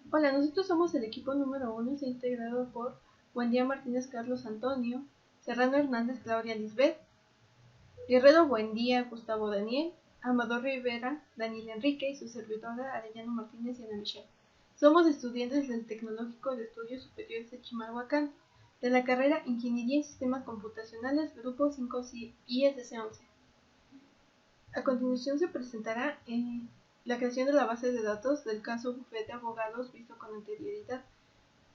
Hola, nosotros somos el equipo número 1 y está integrado por Buendía Martínez, Carlos Antonio, Serrano Hernández, Claudia Lisbeth, Guerrero Buendía, Gustavo Daniel, Amador Rivera, Daniel Enrique y su servidora Arellano Martínez y Ana Michelle. Somos estudiantes del Tecnológico de Estudios Superiores de Chimalhuacán, de la carrera Ingeniería en Sistemas Computacionales, Grupo 5 ISS11. A continuación se presentará la creación de la base de datos del caso bufete de abogados visto con anterioridad.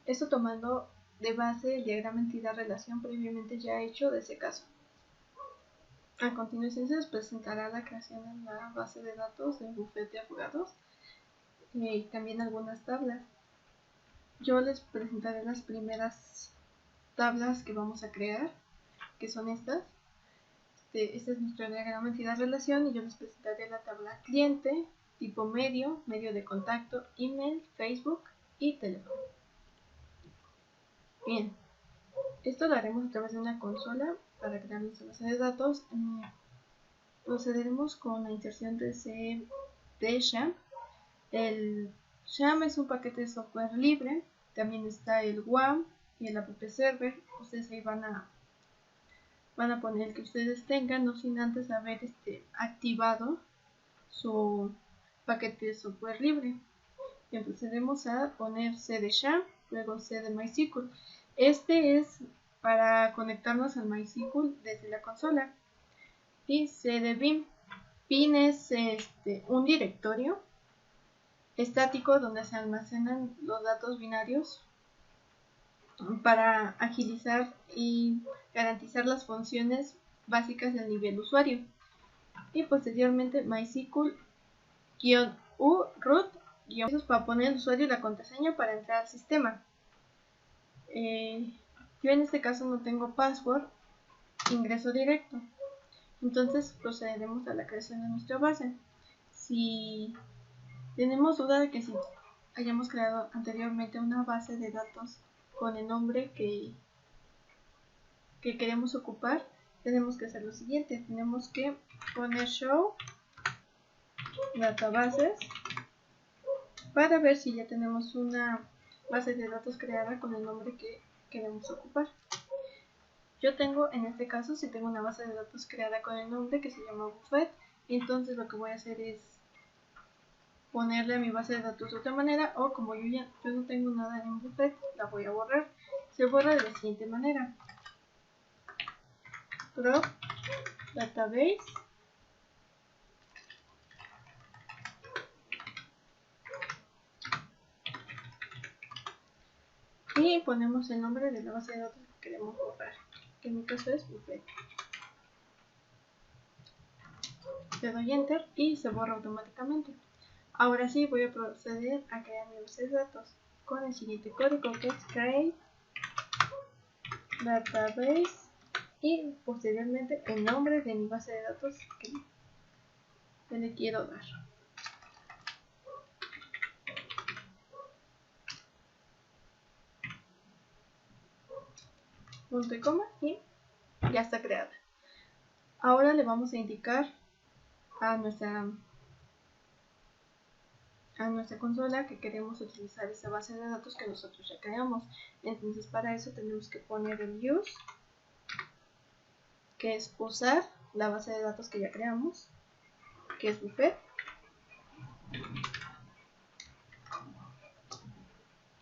Esto tomando de base el diagrama entidad-relación previamente ya hecho de ese caso. A continuación se les presentará la creación de la base de datos del bufete de abogados y también algunas tablas. Yo les presentaré las primeras tablas que vamos a crear, que son estas. Este es nuestro diagrama entidad-relación y yo les presentaré la tabla cliente, tipo medio, medio de contacto, email, Facebook y teléfono. Bien, esto lo haremos a través de una consola para crear nuestra base de datos. Procederemos con la inserción de SHA. El SHA es un paquete de software libre. También está el WAM y el App Server. Ustedes ahí van a poner el que ustedes tengan, no sin antes haber activado su paquete de software libre. Bien, procedemos a poner C de SHA, luego C de MySQL. Este es para conectarnos al MySQL desde la consola. Y C de bin. Bin es un directorio estático donde se almacenan los datos binarios para agilizar y garantizar las funciones básicas del nivel usuario. Y posteriormente MySQL-u root eso es para poner el usuario y la contraseña para entrar al sistema. Yo en este caso no tengo password, ingreso directo. Entonces procederemos a la creación de nuestra base. Si tenemos duda de que si hayamos creado anteriormente una base de datos con el nombre que queremos ocupar, tenemos que hacer lo siguiente. Tenemos que poner show databases para ver si ya tenemos una base de datos creada con el nombre que queremos ocupar. Yo tengo, en este caso, si tengo una base de datos creada con el nombre que se llama buffet, entonces lo que voy a hacer es ponerle a mi base de datos de otra manera, o como yo no tengo nada en buffet, la voy a borrar. Se borra de la siguiente manera: prop database y ponemos el nombre de la base de datos que queremos borrar, que en mi caso es buffet. Le doy enter y se borra automáticamente. Ahora sí voy a proceder a crear mi base de datos con el siguiente código, que es create database y posteriormente el nombre de mi base de datos que le quiero dar. Punto y coma y ya está creada. Ahora le vamos a indicar a nuestra consola que queremos utilizar esa base de datos que nosotros ya creamos. Entonces para eso tenemos que poner el use, que es usar la base de datos que ya creamos, que es buffet,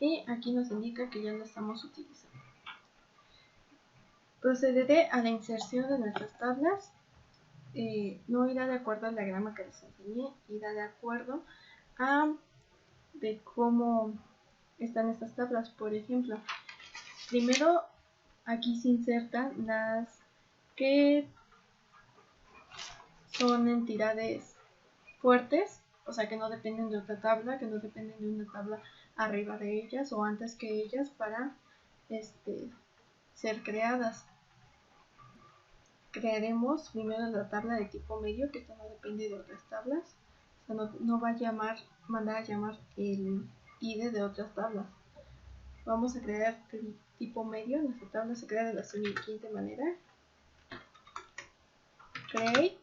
y aquí nos indica que ya lo estamos utilizando. Procederé a la inserción de nuestras tablas. No irá de acuerdo al diagrama que les enseñé, irá de acuerdo a de cómo están estas tablas. Por ejemplo, primero aquí se insertan las que son entidades fuertes, o sea que no dependen de otra tabla, que no dependen de una tabla arriba de ellas o antes que ellas para ser creadas. Crearemos primero la tabla de tipo medio, que esto no depende de otras tablas, o sea, no va a mandar a llamar el ID de otras tablas. Vamos a crear el tipo medio. Nuestra tabla se crea de la siguiente manera: create,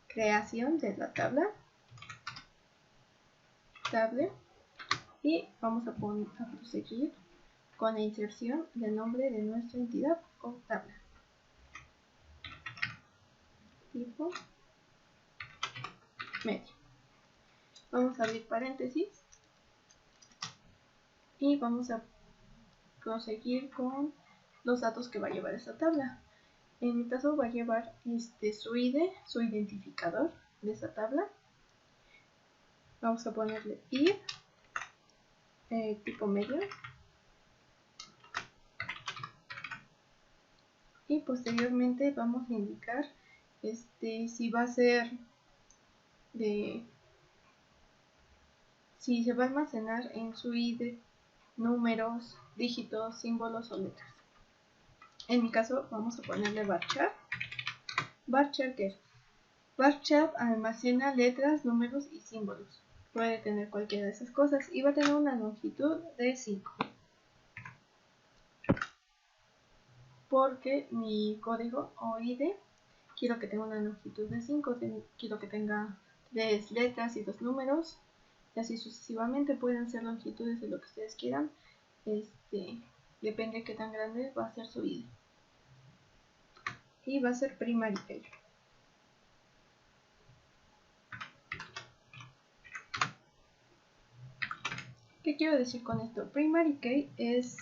creación de la tabla, table, Y vamos a proseguir con la inserción del nombre de nuestra entidad o tabla. Tipo medio. Vamos a abrir paréntesis y vamos a proseguir con los datos que va a llevar esta tabla. En mi caso va a llevar su ID, su identificador de esta tabla. Vamos a ponerle id, tipo medio. Y posteriormente vamos a indicar si va a ser si se va a almacenar en su ID números, dígitos, símbolos o letras. En mi caso vamos a ponerle varchar. Varchar, ¿qué es? Varchar almacena letras, números y símbolos. Puede tener cualquiera de esas cosas y va a tener una longitud de 5. Porque mi código o ID quiero que tenga una longitud de 5, quiero que tenga 3 letras y 2 números, y así sucesivamente. Pueden ser longitudes de lo que ustedes quieran, depende de qué tan grande va a ser su ID. Y va a ser primary key. ¿Qué quiero decir con esto? Primary key es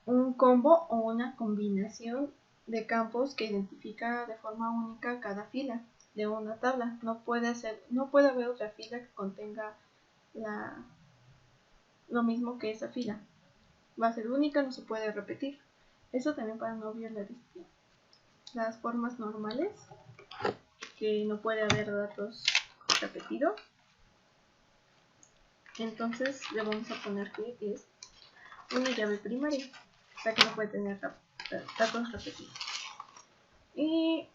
un combo o una combinación de campos que identifica de forma única cada fila de una tabla. No puede haber otra fila que contenga lo mismo que esa fila. Va a ser única, no se puede repetir. Eso también para no violar las formas normales, que no puede haber datos repetidos. Entonces le vamos a poner que es una llave primaria, o sea que no puede tener datos repetidos. Y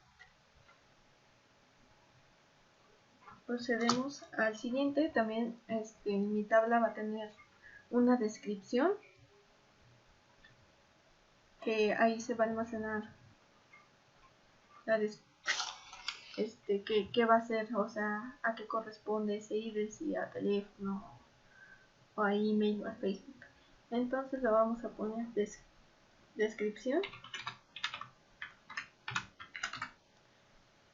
procedemos al siguiente. También mi tabla va a tener una descripción, que ahí se va a almacenar qué va a ser, o sea, a qué corresponde ese ID, si a teléfono o a email o a Facebook. Entonces le vamos a poner descripción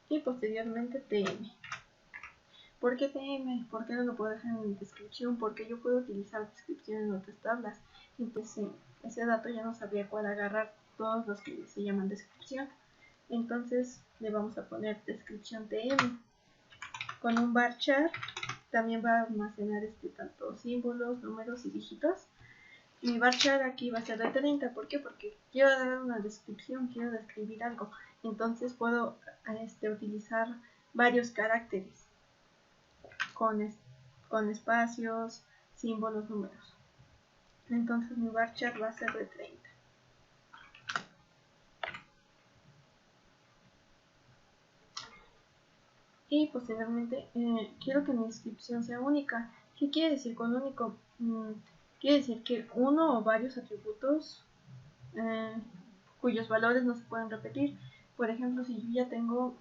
y posteriormente TM. ¿Por qué TM? ¿Por qué no lo puedo dejar en descripción? Porque yo puedo utilizar descripción en otras tablas. Entonces ese dato ya no sabría cuál agarrar, todos los que se llaman descripción. Entonces le vamos a poner descripción TM. Con un varchar también va a almacenar tanto símbolos, números y dígitos. Mi varchar aquí va a ser de 30. ¿Por qué? Porque quiero dar una descripción, quiero describir algo. Entonces puedo utilizar varios caracteres con espacios, símbolos, números. Entonces mi varchar va a ser de 30. Y posteriormente quiero que mi descripción sea única. ¿Qué quiere decir con único? Quiere decir que uno o varios atributos cuyos valores no se pueden repetir. Por ejemplo, si yo ya tengo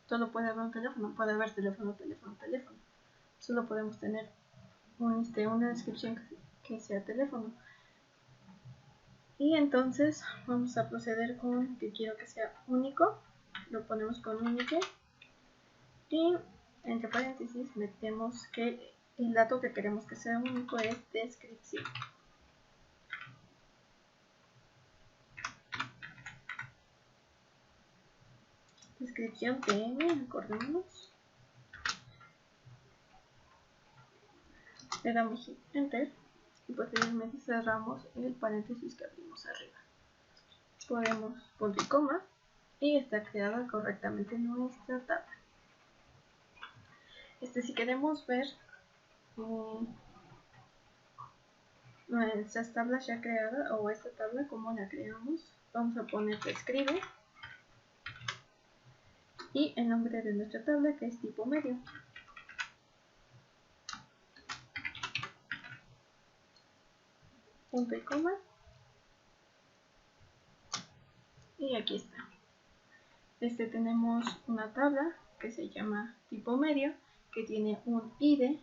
solo puede haber un teléfono, puede haber teléfono. Solo podemos tener una descripción que sea teléfono. Y entonces vamos a proceder con que quiero que sea único. Lo ponemos con único. Y entre paréntesis metemos que el dato que queremos que sea único es descripción. Descripción TM, acordémonos. Le damos Enter y posteriormente cerramos el paréntesis que abrimos arriba. Ponemos punto y coma y está creada correctamente nuestra tabla. Si queremos ver nuestras tablas ya creadas o esta tabla como la creamos, vamos a poner escribe y el nombre de nuestra tabla, que es tipo medio. Punto y coma y aquí está. tenemos una tabla que se llama tipo medio, que tiene un ID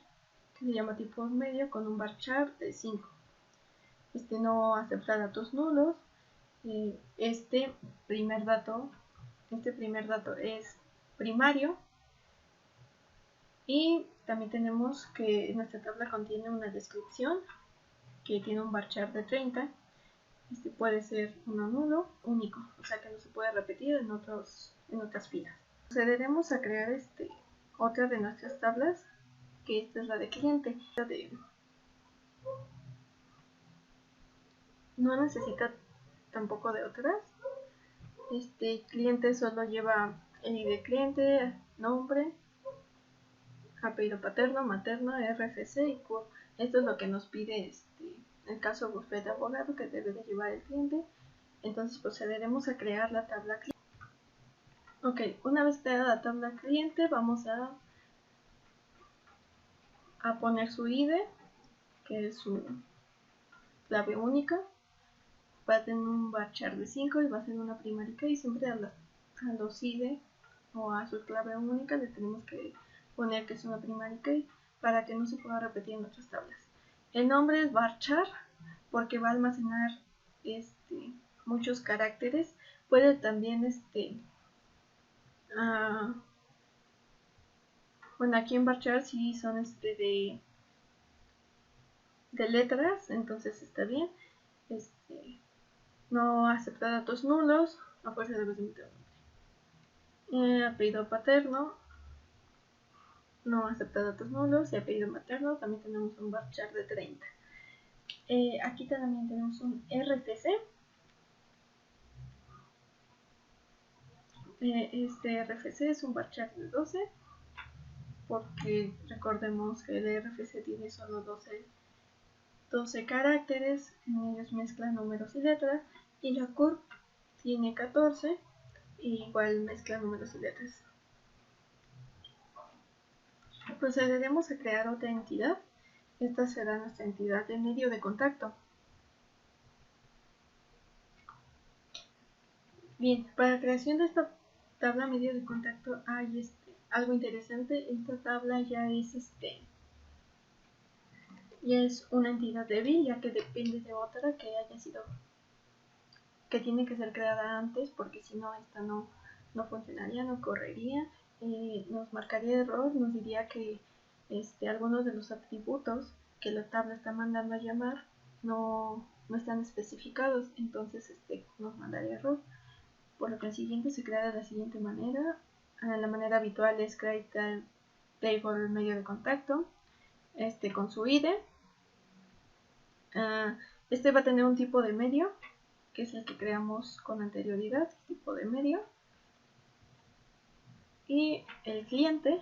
que se llama tipo medio con un varchar de 5. No acepta datos nulos. Este primer dato es primario. Y también tenemos que nuestra tabla contiene una descripción que tiene un varchar de 30. Puede ser uno nulo, único, o sea que no se puede repetir en otras filas. Procederemos a crear otra de nuestras tablas, que esta es la de cliente. No necesita tampoco de otras. Cliente solo lleva el ID cliente, nombre, apellido paterno, materno, RFC y CURP. Esto es lo que nos pide el caso bufete de abogado que debe de llevar el cliente. Entonces procederemos a crear la tabla cliente. Ok, una vez creada la tabla cliente, vamos a poner su ID, que es su clave única. Va a tener un varchar de 5 y va a ser una primary key. Siempre a los ID o a su clave única le tenemos que poner que es una primary key para que no se pueda repetir en otras tablas. El nombre es varchar porque va a almacenar muchos caracteres. Puede también bueno, aquí en varchar sí son de letras, entonces está bien. No acepta datos nulos, a fuerza debes de meter nombre. Apellido paterno, no acepta datos nulos, y apellido materno también tenemos un varchar de 30. Aquí también tenemos un RFC. Este RFC es un varchar de 12, porque recordemos que el RFC tiene solo 12 caracteres, en ellos mezcla números y letras, y la CURP tiene 14, y igual mezcla números y letras. Procederemos a crear otra entidad. Esta será nuestra entidad de medio de contacto. Bien, para la creación de esta tabla medio de contacto hay algo interesante. Esta tabla ya es una entidad débil, ya que depende de otra que tiene que ser creada antes, porque si no, esta no funcionaría, no correría. Nos marcaría error, nos diría que algunos de los atributos que la tabla está mandando a llamar no están especificados, entonces nos mandaría error. Por lo que el siguiente se crea de la siguiente manera. La manera habitual es create table medio de contacto con su ID. Va a tener un tipo de medio, que es el que creamos con anterioridad, tipo de medio. Y el cliente,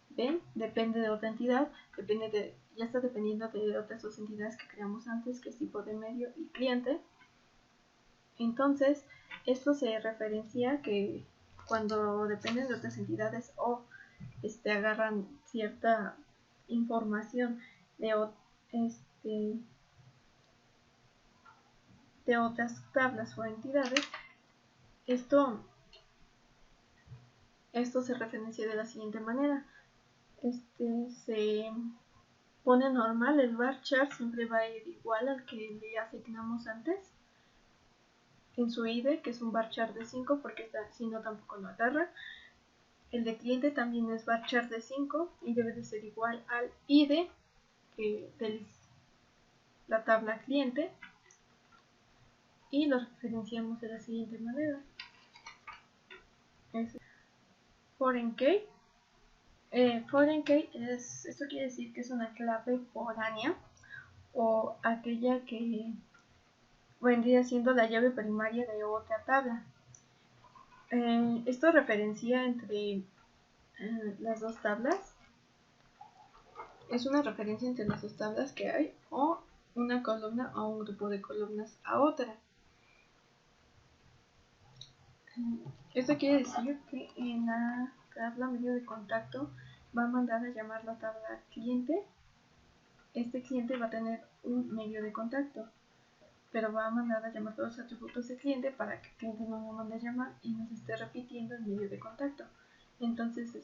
ven, depende de otra entidad, ya está dependiendo de otras dos entidades que creamos antes, que es tipo de medio y cliente. Entonces, esto se referencia que cuando dependen de otras entidades o agarran cierta información de otras tablas o entidades, esto se referencia de la siguiente manera. Se pone normal, el varchar siempre va a ir igual al que le asignamos antes en su ID, que es un varchar de 5, porque si no tampoco lo agarra. El de cliente también es varchar de 5 y debe de ser igual al ID de la tabla cliente, y lo referenciamos de la siguiente manera. Es foreign key. Foreign key esto quiere decir que es una clave foránea, o aquella que vendría siendo la llave primaria de otra tabla. Esto referencia entre las dos tablas. Es una referencia entre las dos tablas que hay, o una columna o un grupo de columnas a otra. Esto quiere decir que en la tabla medio de contacto va a mandar a llamar la tabla cliente. Este cliente va a tener un medio de contacto. pero va a mandar a llamar todos los atributos del cliente para que el cliente no lo mande a llamar y nos esté repitiendo el medio de contacto. Entonces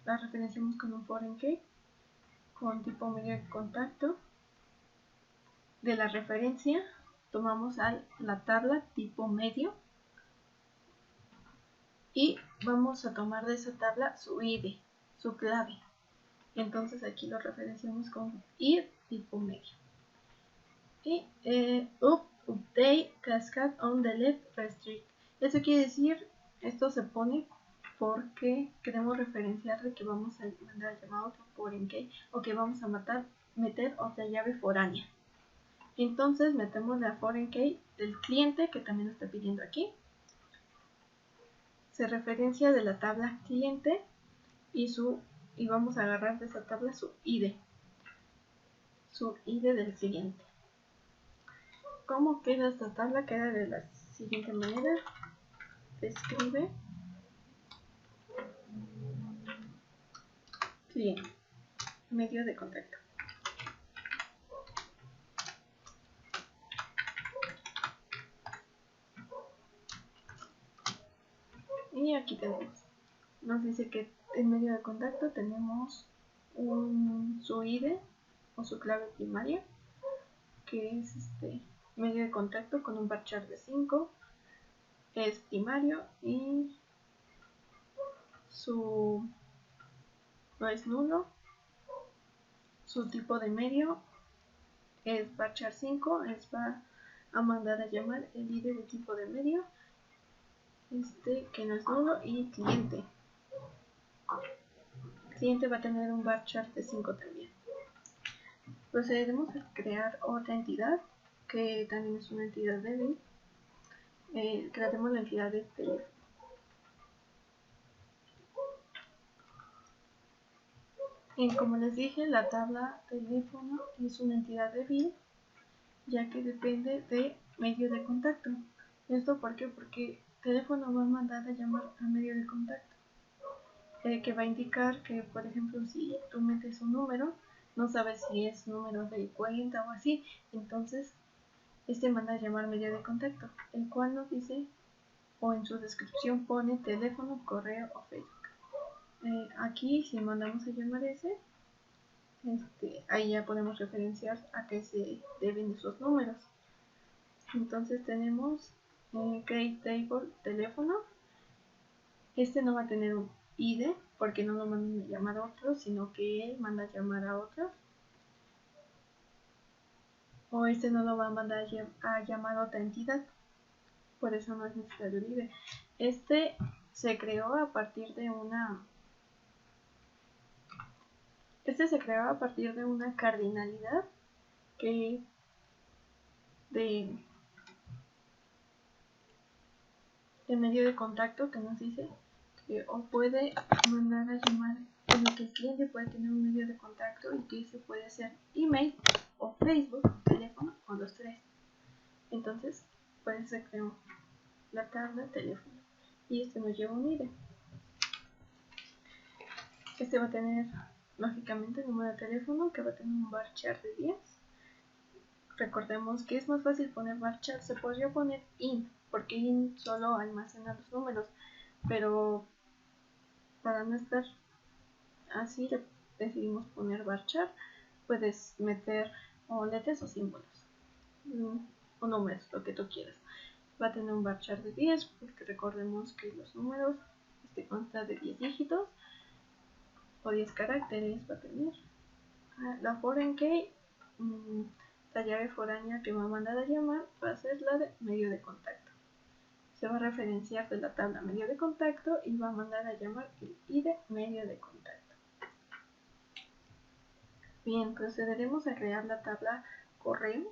la referenciamos con un foreign key con tipo medio de contacto. De la referencia tomamos la tabla tipo medio y vamos a tomar de esa tabla su ID, su clave. Entonces aquí lo referenciamos con id tipo medio. Y update cascade on delete restrict. Eso quiere decir, esto se pone porque queremos referenciar de que vamos a mandar llamado otro foreign key o que vamos a meter otra llave foránea. Entonces metemos la foreign key del cliente que también está pidiendo aquí. Se referencia de la tabla cliente y vamos a agarrar de esa tabla su ID del cliente. ¿Cómo queda esta tabla? Queda de la siguiente manera. Escribe cliente, medio de contacto. Y aquí tenemos, nos dice que en medio de contacto tenemos su ID o su clave primaria, que es medio de contacto con un varchar de 5, es primario y no es nulo. Su tipo de medio es varchar 5, va a mandar a llamar el ID de tipo de medio, que no es nulo, y cliente. Cliente va a tener un varchar de 5 también. Procederemos a crear otra entidad, que también es una entidad débil. Crearemos la entidad de teléfono. Como les dije, la tabla teléfono es una entidad débil, ya que depende de medio de contacto. ¿Esto por qué? Porque teléfono va a mandar a llamar a medio de contacto, que va a indicar que, por ejemplo, si tú metes un número, no sabes si es número de cuenta o así, entonces manda a llamar medio de contacto, el cual nos dice, o en su descripción pone teléfono, correo o Facebook. Aquí si mandamos a llamar ahí ya podemos referenciar a qué se deben esos números. Entonces tenemos create table teléfono. No va a tener un ID porque no lo manda a llamar a otro, sino que él manda a llamar a otro. O no lo va a mandar a llamar a otra entidad, por eso no es necesario el ID. Se creó a partir de una cardinalidad que de medio de contacto, que nos dice que o puede mandar a llamar, que el cliente puede tener un medio de contacto y que ese puede ser email o Facebook, teléfono o los tres. Entonces pues se creó la tabla teléfono y nos lleva un ID. Va a tener lógicamente el número de teléfono, que va a tener un varchar de 10. Recordemos que es más fácil poner varchar, se podría poner int, porque int solo almacena los números, pero para no estar así decidimos poner varchar. Puedes meter o letras o símbolos o números, lo que tú quieras. Va a tener un varchar de 10 porque recordemos que los números constan de 10 dígitos o 10 caracteres. Va a tener la foreign key, la llave foránea que va a mandar a llamar va a ser la de medio de contacto. Se va a referenciar de la tabla medio de contacto y va a mandar a llamar el ID medio de contacto. Bien, procederemos a crear la tabla correo.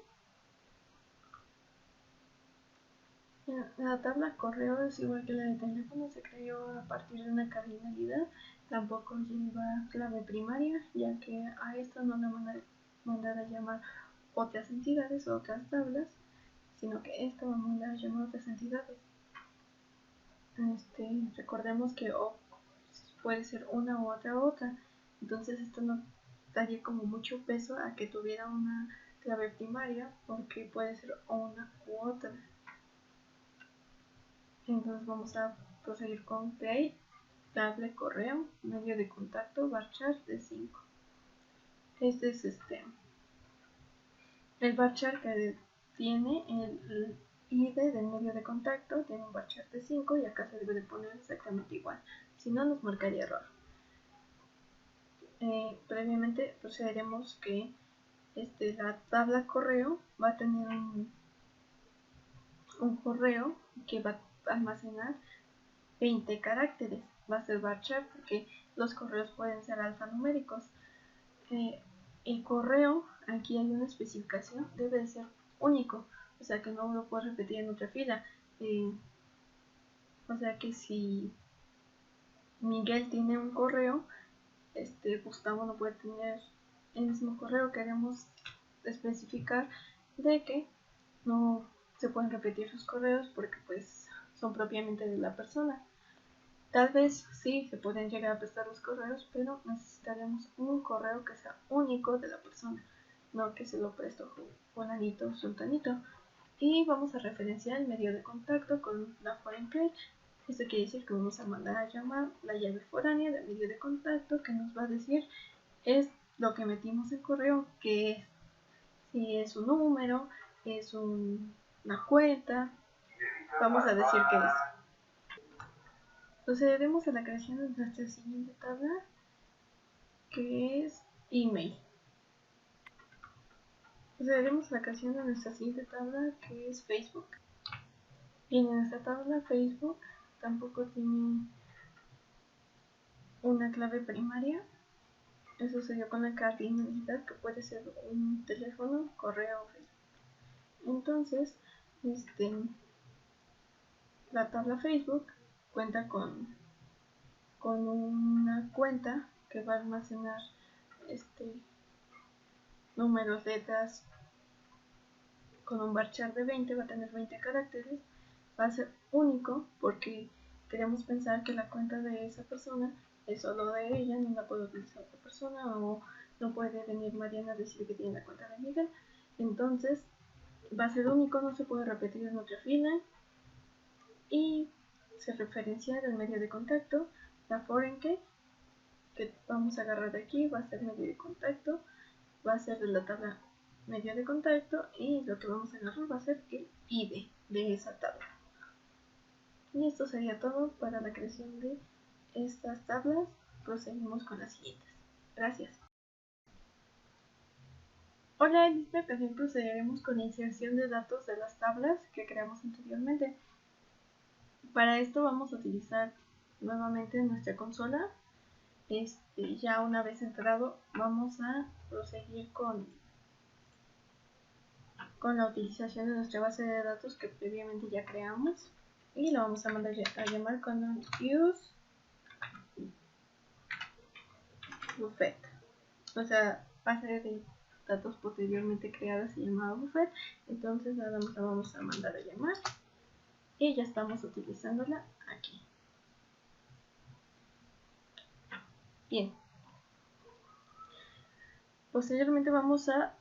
La tabla correo es igual que la de teléfono, se creó a partir de una cardinalidad. Tampoco lleva clave primaria, ya que a esto no le van a mandar a llamar otras entidades o otras tablas, sino que esto va a mandar a llamar otras entidades. Recordemos que puede ser una u otra, entonces esto no daría como mucho peso a que tuviera una clave primaria porque puede ser una u otra. Entonces vamos a proseguir con create table correo medio de contacto varchar de 5. Este es el varchar que tiene el ID del medio de contacto, tiene un varchar de 5 y acá se debe de poner exactamente igual, si no nos marcaría error. Previamente procederemos que la tabla correo va a tener un correo que va a almacenar 20 caracteres. Va a ser varchar porque los correos pueden ser alfanuméricos. El correo, aquí hay una especificación, debe de ser único, o sea que no lo puedes repetir en otra fila. O sea que si Miguel tiene un correo, Gustavo no puede tener el mismo correo. Queremos especificar de que no se pueden repetir sus correos porque pues son propiamente de la persona. Tal vez sí se pueden llegar a prestar los correos, pero necesitaremos un correo que sea único de la persona, no que se lo presto fulanito o sultanito. Y vamos a referenciar el medio de contacto con la foreign key. Esto quiere decir que vamos a mandar a llamar la llave foránea del medio de contacto, que nos va a decir es lo que metimos en correo, que es si es un número, es una cuenta, vamos a decir que es. Procederemos a la creación de nuestra siguiente tabla, que es email. Procederemos a la creación de nuestra siguiente tabla, que es Facebook. Bien, en esta tabla Facebook tampoco tiene una clave primaria. Eso se dio con la cardinalidad, que puede ser un teléfono, correo o Facebook. Entonces, la tabla Facebook cuenta con una cuenta que va a almacenar números, letras, con un varchar de 20, va a tener 20 caracteres, va a ser único porque queremos pensar que la cuenta de esa persona es solo de ella, no la puede utilizar otra persona, o no puede venir Mariana a decir que tiene la cuenta de Miguel. Entonces va a ser único, no se puede repetir en otra fila, y se referencia el medio de contacto. La foreign key que vamos a agarrar de aquí va a ser medio de contacto, va a ser de la tabla medio de contacto, y lo que vamos a agarrar va a ser el ID de esa tabla. Y esto sería todo para la creación de estas tablas. Proseguimos con las siguientes. Gracias. Hola, en esta ocasión procederemos con la inserción de datos de las tablas que creamos anteriormente. Para esto vamos a utilizar nuevamente nuestra consola. Ya una vez entrado, vamos a proseguir con la utilización de nuestra base de datos que previamente ya creamos, y lo vamos a mandar a llamar con un use buffet. O sea, base de datos posteriormente creada se llama buffet. Entonces nada más la vamos a mandar a llamar y ya estamos utilizándola aquí. Bien, posteriormente vamos a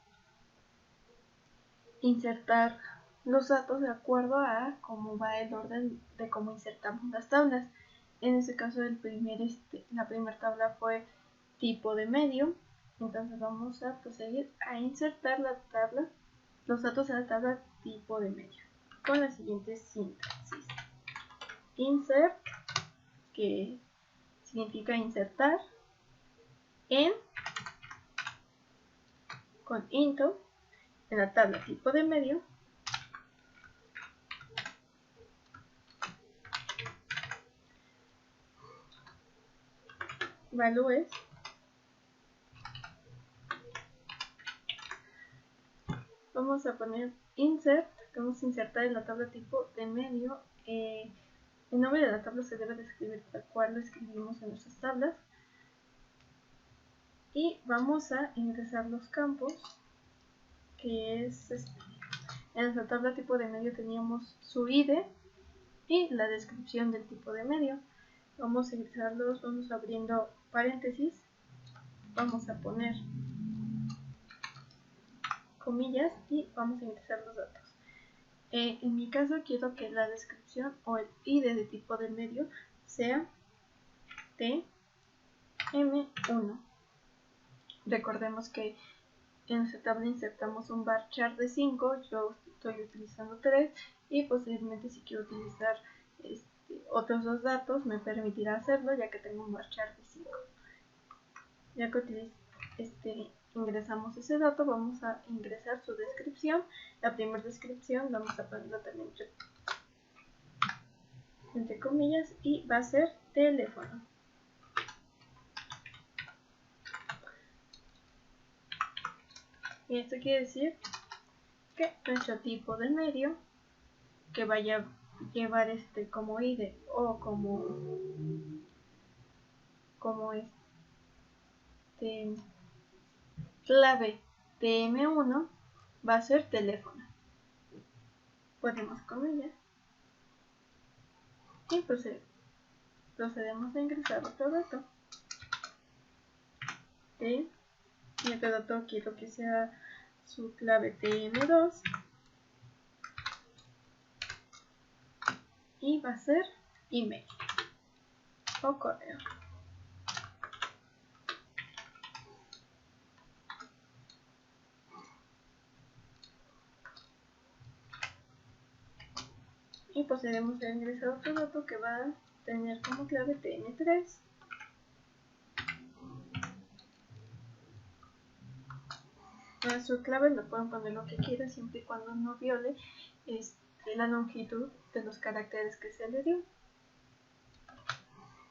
insertar los datos de acuerdo a cómo va el orden de cómo insertamos las tablas. En este caso la primera tabla fue tipo de medio. Entonces vamos a proseguir a insertar los datos de la tabla tipo de medio con la siguiente sintaxis. Insert, que significa insertar, en, con into, en la tabla tipo de medio, values, vamos a poner insert, que vamos a insertar en la tabla tipo de medio. El nombre de la tabla se debe de escribir tal cual lo escribimos en nuestras tablas, y vamos a ingresar los campos, que es en nuestra tabla tipo de medio teníamos su ID y la descripción del tipo de medio. Vamos a ingresarlos, vamos abriendo paréntesis, vamos a poner comillas y vamos a ingresar los datos. En mi caso quiero que la descripción o el ID de tipo de medio sea TM1. Recordemos que en nuestra tabla insertamos un varchar de 5, yo estoy utilizando 3 y posiblemente si quiero utilizar otros dos datos me permitirá hacerlo ya que tengo un varchar de 5. Ya que ingresamos ese dato, vamos a ingresar su descripción. La primera descripción vamos a ponerlo también entre comillas y va a ser teléfono. Y esto quiere decir que nuestro tipo de medio que vaya a llevar como ID o como clave TM1 va a ser teléfono. Ponemos comillas y procedemos a ingresar otro dato. Y este dato quiero que sea su clave TM2 y va a ser email o correo. Y procedemos a ingresar otro dato que va a tener como clave TM3. Su clave lo pueden poner lo que quieran siempre y cuando no viole la longitud de los caracteres que se le dio.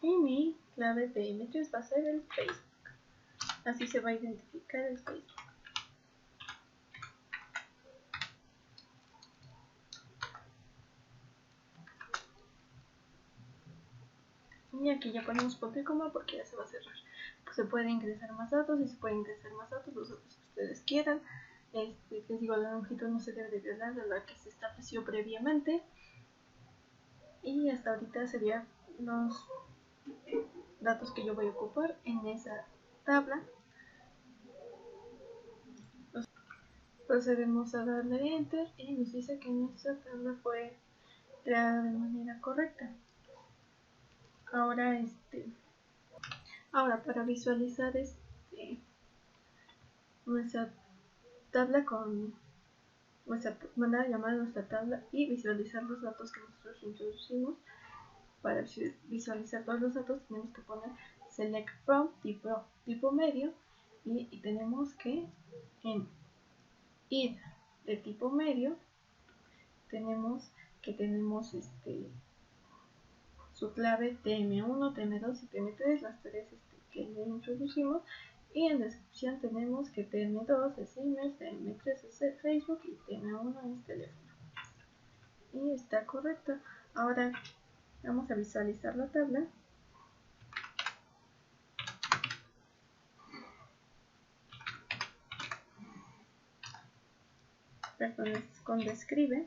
Y mi clave TM3 va a ser el Facebook. Así se va a identificar el Facebook. Y aquí ya ponemos punto y coma porque ya se va a cerrar. Pues se puede ingresar más datos y se puede ingresar más datos, los datos que ustedes quieran. Les digo, la longitud no se debe de violar de la que se estableció previamente. Y hasta ahorita serían los datos que yo voy a ocupar en esa tabla. Procedemos a darle enter y nos dice que nuestra tabla fue creada de manera correcta. Ahora para visualizar nuestra tabla con nuestra manera de llamar a nuestra tabla y visualizar los datos que nosotros introducimos. Para visualizar todos los datos tenemos que poner select from tipo medio y tenemos que en id de tipo medio tenemos su clave TM1, TM2 y TM3, las tres que le introducimos. Y en descripción tenemos que TM2 es email, TM3 es Facebook y TM1 es teléfono. Y está correcto. Ahora vamos a visualizar la tabla. Perdón, con describe.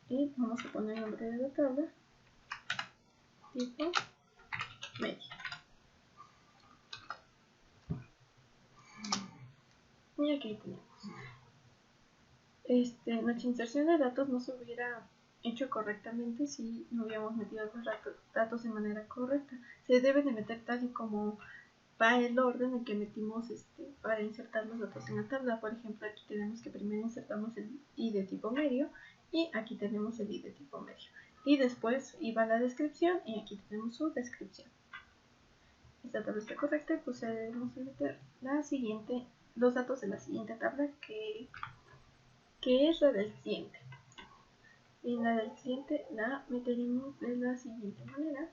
Y vamos a poner el nombre de la tabla. Tipo medio. Y aquí tenemos. Nuestra inserción de datos no se hubiera hecho correctamente si no hubiéramos metido los datos de manera correcta. Se debe de meter tal y como va el orden en que metimos para insertar los datos en la tabla. Por ejemplo, aquí tenemos que primero insertamos el ID de tipo medio y aquí tenemos el ID de tipo medio. Y después iba la descripción y aquí tenemos su descripción. Esta tabla está correcta y procedemos a meter los datos de la siguiente tabla que es la del cliente. Y la del cliente la meteremos de la siguiente manera.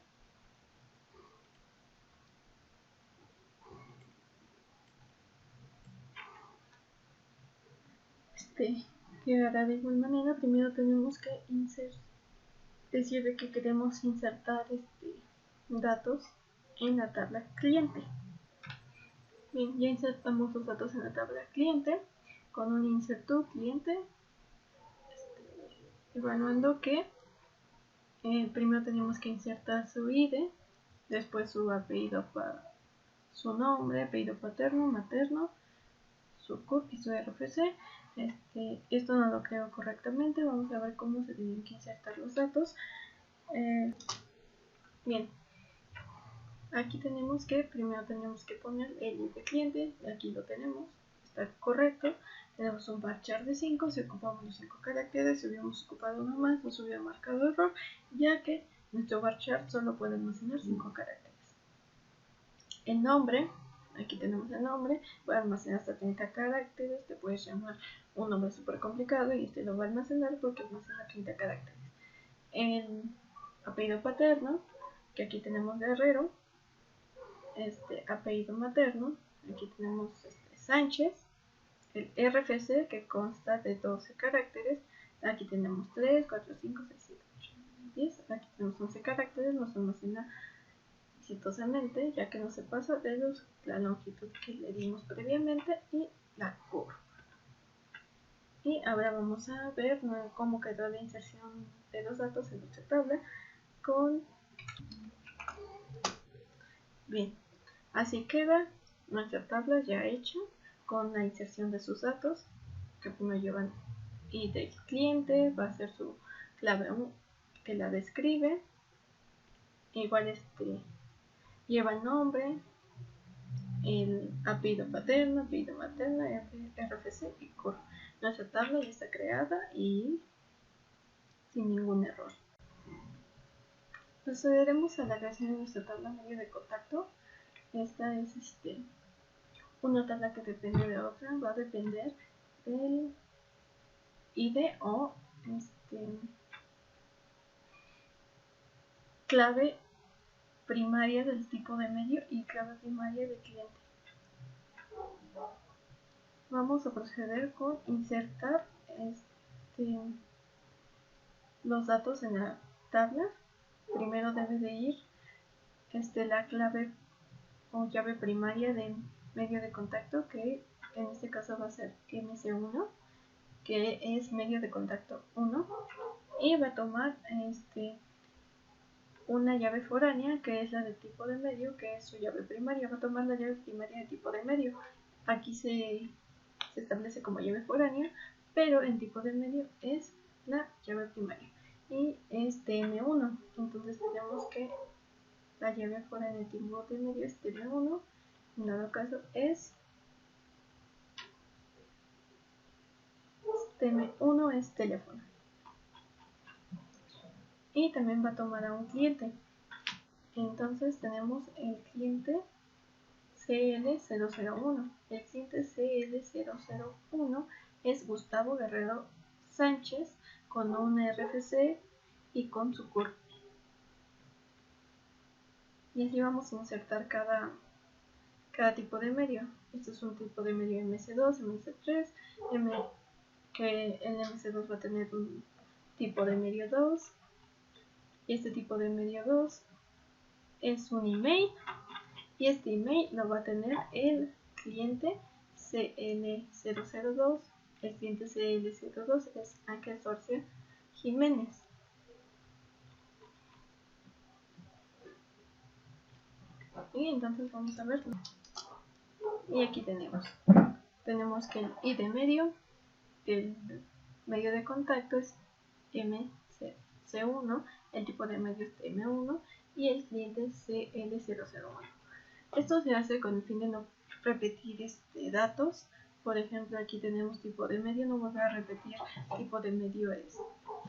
Quedará de igual manera. Primero tenemos que decir que queremos insertar datos en la tabla cliente. Bien, ya insertamos los datos en la tabla cliente con un insert to cliente, evaluando que primero tenemos que insertar su ID, después su apellido su nombre, apellido paterno, materno, su CURP y su RFC. Esto no lo creo correctamente. Vamos a ver cómo se tienen que insertar los datos. Bien, aquí tenemos que primero tenemos que poner el ID de cliente. Aquí lo tenemos, está correcto. Tenemos un varchar de 5, si ocupamos los 5 caracteres, si hubiéramos ocupado uno más, nos hubiera marcado error, ya que nuestro varchar solo puede almacenar 5 caracteres. El nombre, aquí tenemos el nombre, puede almacenar hasta 30 caracteres, te puedes llamar un nombre súper complicado y lo va a almacenar porque almacena 30 caracteres. El apellido paterno, que aquí tenemos Guerrero, apellido materno, aquí tenemos Sánchez, el RFC que consta de 12 caracteres, aquí tenemos 3, 4, 5, 6, 7, 8, 9, 10, aquí tenemos 11 caracteres, nos almacena exitosamente ya que no se pasa de la longitud que le dimos previamente y la curva. Y ahora vamos a ver cómo quedó la inserción de los datos en nuestra tabla con... Bien, así queda nuestra tabla ya hecha con la inserción de sus datos, que primero llevan ID del cliente, va a ser su clave que la describe, igual lleva el nombre, el apellido paterno, apellido materno, RFC y CURP. Nuestra tabla ya está creada y sin ningún error. Procederemos a la creación de nuestra tabla medio de contacto. Esta es una tabla que depende de otra, va a depender del ID o clave primaria del tipo de medio y clave primaria de cliente. Vamos a proceder con insertar los datos en la tabla. Primero debe de ir la clave o llave primaria de medio de contacto, que en este caso va a ser MC1, que es medio de contacto 1, y va a tomar una llave foránea, que es la de tipo de medio, que es su llave primaria. Va a tomar la llave primaria de tipo de medio. Aquí se establece como llave foránea, pero en tipo de medio es la llave primaria y es TM1. Entonces tenemos que la llave foránea de tipo de medio es TM1. En dado caso es TM1 es teléfono. Y también va a tomar a un cliente. Entonces tenemos el cliente CL001. El cliente CL001 es Gustavo Guerrero Sánchez con un RFC y con su CURP. Y así vamos a insertar cada tipo de medio. Este es un tipo de medio MS2, MS3, que el MS2 va a tener un tipo de medio 2. Y este tipo de medio 2 es un email. Y este email lo va a tener el cliente CL002. El cliente CL02 es Ángel Sorcia Jiménez. Y entonces vamos a verlo. Y aquí tenemos que el ID medio, el medio de contacto es MC1, el tipo de medio es M1 y el cliente es CL001. Esto se hace con el fin de no repetir datos. Por ejemplo, aquí tenemos tipo de medio, no voy a repetir tipo de medio es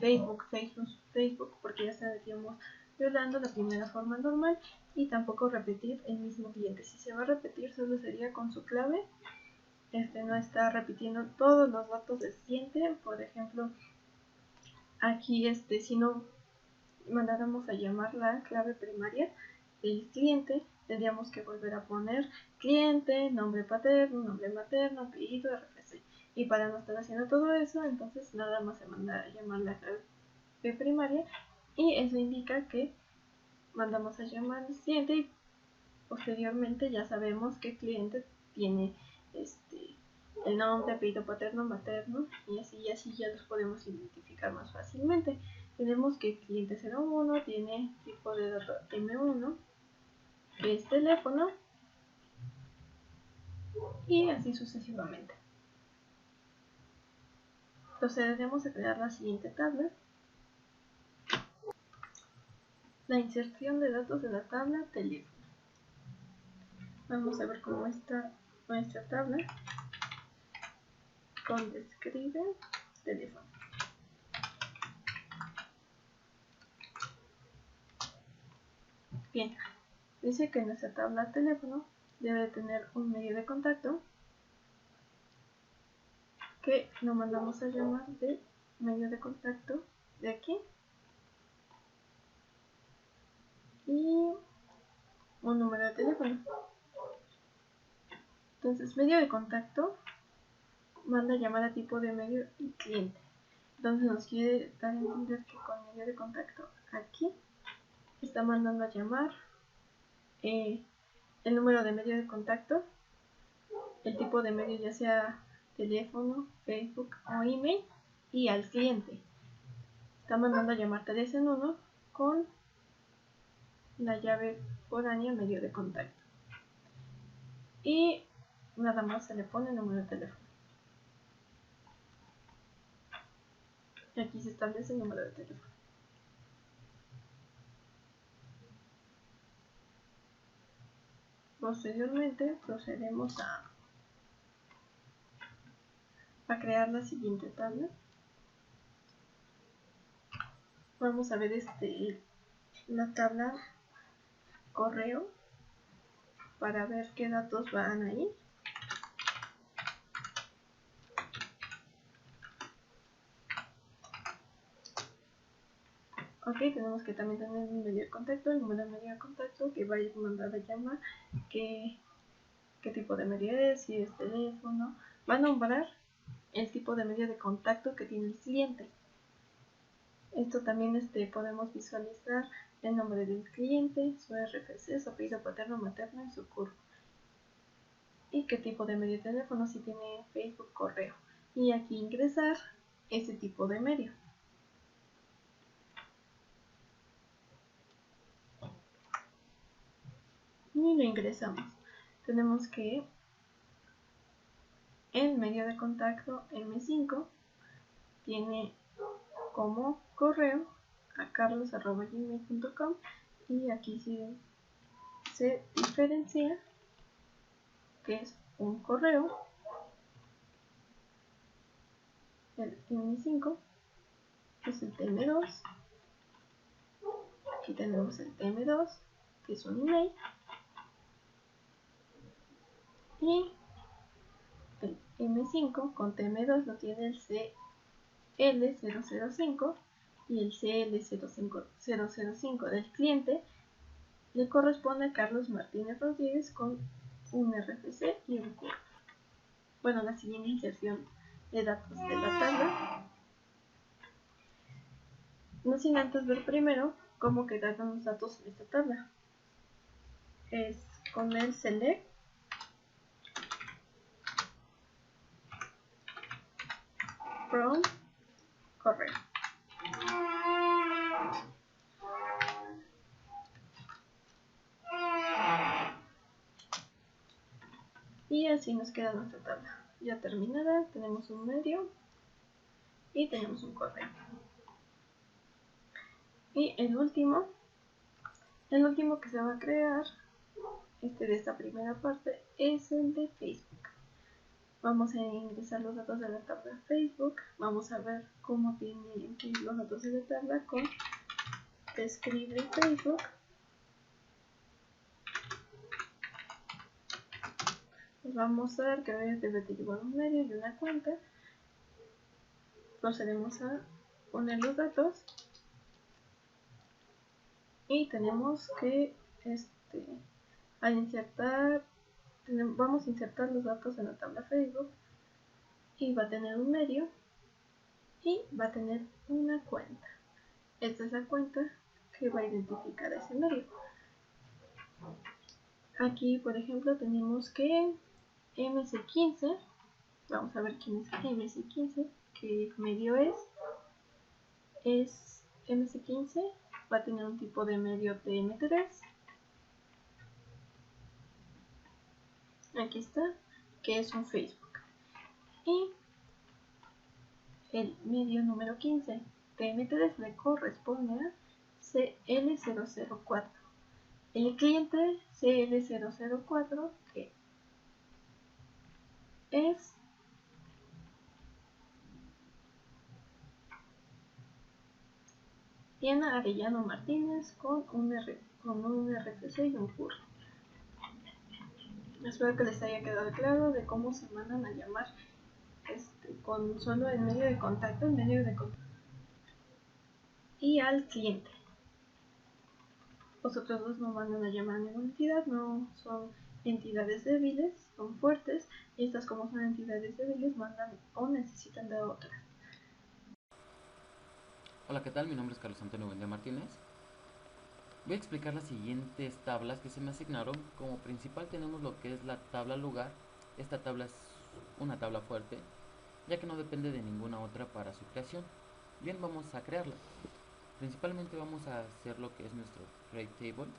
Facebook, porque ya estaríamos violando la primera forma normal, y tampoco repetir el mismo cliente. Si se va a repetir, solo sería con su clave. No está repitiendo todos los datos del cliente. Por ejemplo, aquí si no mandáramos a llamar la clave primaria del cliente, tendríamos que volver a poner cliente, nombre paterno, nombre materno, apellido, RFC. Y para no estar haciendo todo eso, entonces nada más se manda a llamar la clave primaria, y eso indica que mandamos a llamar al cliente y posteriormente ya sabemos que el cliente tiene el nombre, apellido paterno, materno, y así ya los podemos identificar más fácilmente. Tenemos que el cliente 01 tiene tipo de dato M1, que es teléfono, y así sucesivamente. Procederemos a crear la siguiente tabla. La inserción de datos de la tabla teléfono. Vamos a ver cómo está nuestra tabla con describe teléfono. Bien, dice que nuestra tabla teléfono debe tener un medio de contacto que lo mandamos a llamar de medio de contacto de aquí y un número de teléfono. Entonces, medio de contacto manda llamada tipo de medio y cliente. Entonces nos quiere dar a entender que con medio de contacto aquí está mandando a llamar el número de medio de contacto, el tipo de medio ya sea teléfono, Facebook o email, y al cliente está mandando a llamar 3 en 1 con la llave foránea medio de contacto, y nada más se le pone el número de teléfono. Y aquí se establece el número de teléfono. Posteriormente procedemos a crear la siguiente tabla. Vamos a ver la tabla correo para ver qué datos van ahí. Ok, tenemos que también tener un medio de contacto, el número de medio de contacto que va a ir mandado a llamar, qué tipo de medio es, si es teléfono, va a nombrar el tipo de medio de contacto que tiene el cliente. Esto también podemos visualizar el nombre del cliente, su RFC, su apellido paterno, materno y su CURP. Y qué tipo de medio de teléfono, si tiene Facebook, correo. Y aquí ingresar ese tipo de medio. Y lo ingresamos. Tenemos que el medio de contacto M5 tiene como correo a carlos@gmail.com, y aquí sí se diferencia que es un correo, el M5 es el TM2, aquí tenemos el TM2 que es un email, y el M5 con TM2 lo tiene el CL005, y el CL005 del cliente le corresponde a Carlos Martínez Rodríguez con un RFC y un CURP. Bueno, la siguiente inserción de datos de la tabla, no sin antes ver primero cómo quedaron los datos en esta tabla. Es con el select from correo. Y así nos queda nuestra tabla ya terminada. Tenemos un medio y tenemos un correo. Y el último que se va a crear de esta primera parte es el de Facebook. Vamos a ingresar los datos de la tabla Facebook. Vamos a ver cómo tiene los datos de la tabla con describe Facebook. Vamos a ver que debe de llevar un medio y una cuenta. Procedemos a poner los datos y tenemos que al insertar, vamos a insertar los datos en la tabla Facebook, y va a tener un medio y va a tener una cuenta. Esta es la cuenta que va a identificar ese medio. Aquí, por ejemplo, tenemos que MC15, vamos a ver quién es MC15, qué medio es MC15, va a tener un tipo de medio TM3. Aquí está, que es un Facebook. Y el medio número 15 de MTDF le corresponde a CL004. El cliente CL004, que es Diana Arellano Martínez con un RFC y un CUR. Espero que les haya quedado claro de cómo se mandan a llamar con solo el medio de contacto, y al cliente. Los otros dos no mandan a llamar a ninguna entidad, no son entidades débiles, son fuertes, y estas, como son entidades débiles, mandan o necesitan de otras. Hola, ¿qué tal? Mi nombre es Carlos Antonio Buendía Martínez. Voy a explicar las siguientes tablas que se me asignaron. Como principal tenemos lo que es la tabla lugar. Esta tabla es una tabla fuerte, ya que no depende de ninguna otra para su creación. Bien, vamos a crearla. Principalmente vamos a hacer lo que es nuestro create table,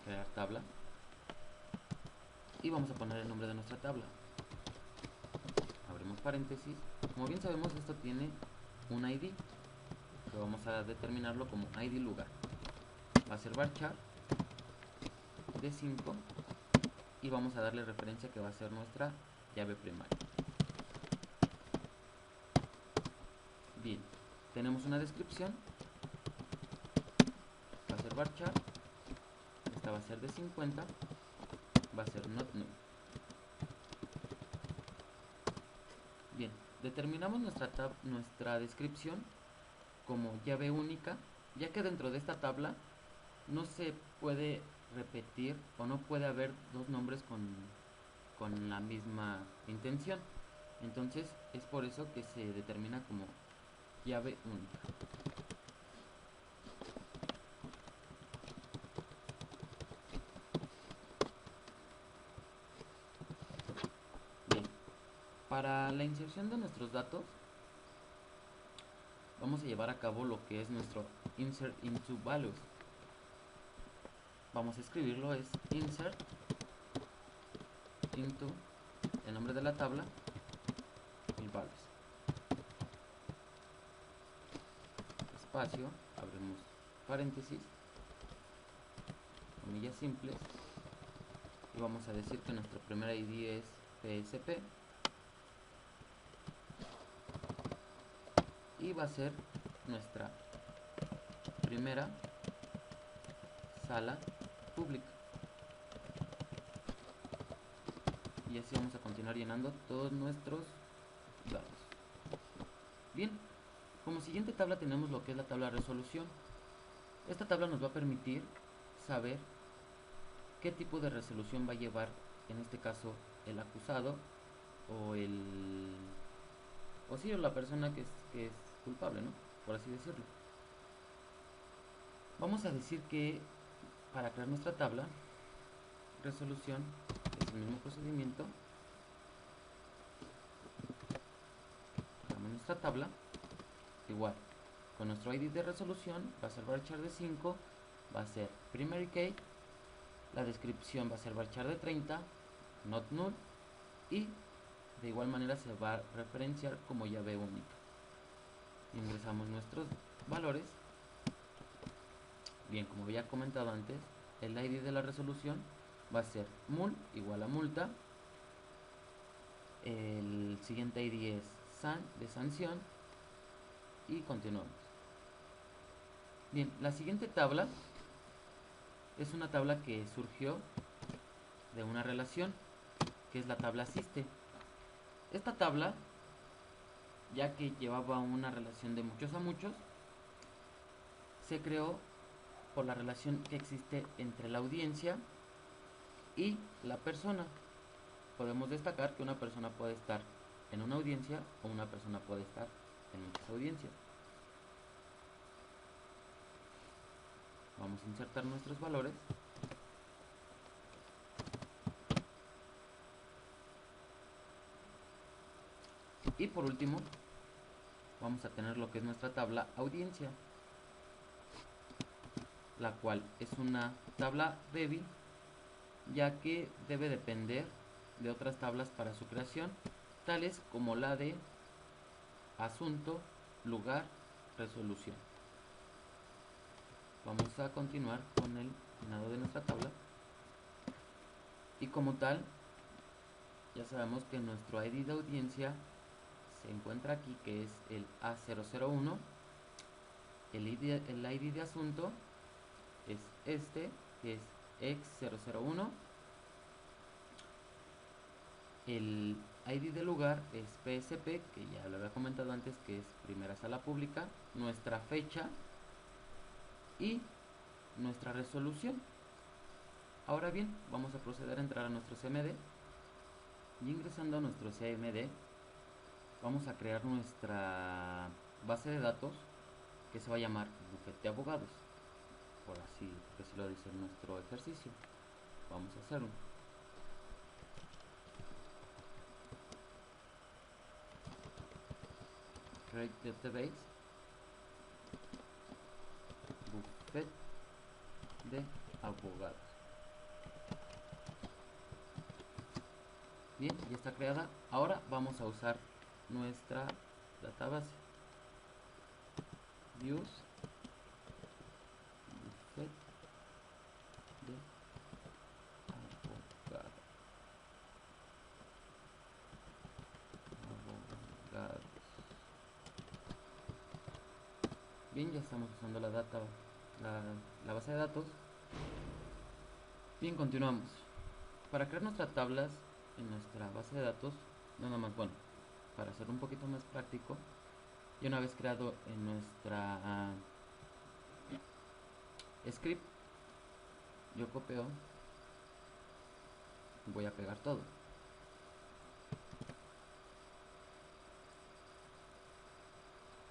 crear tabla, y vamos a poner el nombre de nuestra tabla. Abrimos paréntesis. Como bien sabemos, esto tiene un ID, que vamos a determinarlo como ID lugar. Va a ser varchar de 5 y vamos a darle referencia que va a ser nuestra llave primaria. Bien, tenemos una descripción, va a ser varchar, esta va a ser de 50, va a ser not null. Bien, determinamos nuestra descripción como llave única, ya que dentro de esta tabla no se puede repetir o no puede haber dos nombres con la misma intención. Entonces es por eso que se determina como llave única. Bien, para la inserción de nuestros datos vamos a llevar a cabo lo que es nuestro insert into values. Vamos a escribirlo, es insert into el nombre de la tabla y values. Espacio, abrimos paréntesis, comillas simples, y vamos a decir que nuestro primer ID es PSP y va a ser nuestra primera sala pública. Y así vamos a continuar llenando todos nuestros datos. Bien, como siguiente tabla tenemos lo que es la tabla de resolución. Esta tabla nos va a permitir saber qué tipo de resolución va a llevar, en este caso, el acusado o o la persona que es culpable, ¿no? Por así decirlo. Vamos a decir que para crear nuestra tabla, resolución es el mismo procedimiento. Creamos nuestra tabla, igual, con nuestro ID de resolución, va a ser varchar de 5, va a ser primary key, la descripción va a ser varchar de 30, not null, y de igual manera se va a referenciar como llave única. Ingresamos nuestros valores. Bien, como había comentado antes, el ID de la resolución va a ser mul igual a multa. El siguiente ID es san de sanción y continuamos. Bien, la siguiente tabla es una tabla que surgió de una relación, que es la tabla Siste. Esta tabla, ya que llevaba una relación de muchos a muchos, se creó por la relación que existe entre la audiencia y la persona. Podemos destacar que una persona puede estar en una audiencia o una persona puede estar en muchas audiencias. Vamos a insertar nuestros valores. Y por último, vamos a tener lo que es nuestra tabla audiencia, la cual es una tabla débil ya que debe depender de otras tablas para su creación, tales como la de asunto, lugar, resolución. Vamos a continuar con el llenado de nuestra tabla, y como tal ya sabemos que nuestro ID de audiencia se encuentra aquí, que es el A001. El ID de asunto es este, que es X001. El ID de lugar es PSP, que ya lo había comentado antes, que es primera sala pública, nuestra fecha y nuestra resolución. Ahora bien, vamos a proceder a entrar a nuestro CMD, y ingresando a nuestro CMD vamos a crear nuestra base de datos, que se va a llamar bufete de abogados, por así lo dice nuestro ejercicio. Vamos a hacerlo. Create database, bufete de abogados. Bien, ya está creada. Ahora vamos a usar nuestra database. Views, bufete de abogados. Bien, ya estamos usando la base de datos. Bien, continuamos. Para crear nuestras tablas en nuestra base de datos, nada más, bueno, para hacer un poquito más práctico, y una vez creado en nuestra script, yo copio, voy a pegar todo.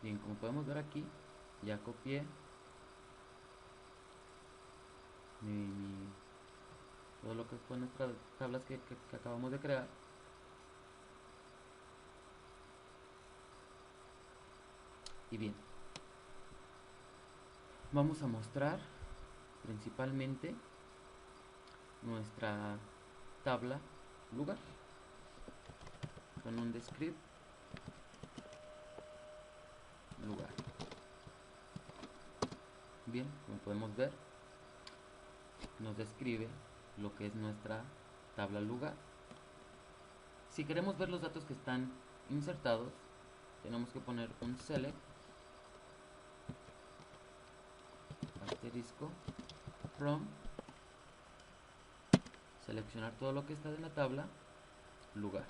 Bien, como podemos ver aquí, ya copié todo lo que fue nuestras tablas que acabamos de crear. Y bien, vamos a mostrar principalmente nuestra tabla lugar con un descript lugar. Bien, como podemos ver, nos describe lo que es nuestra tabla lugar. Si queremos ver los datos que están insertados, tenemos que poner un select asterisco from, seleccionar todo lo que está en la tabla lugar.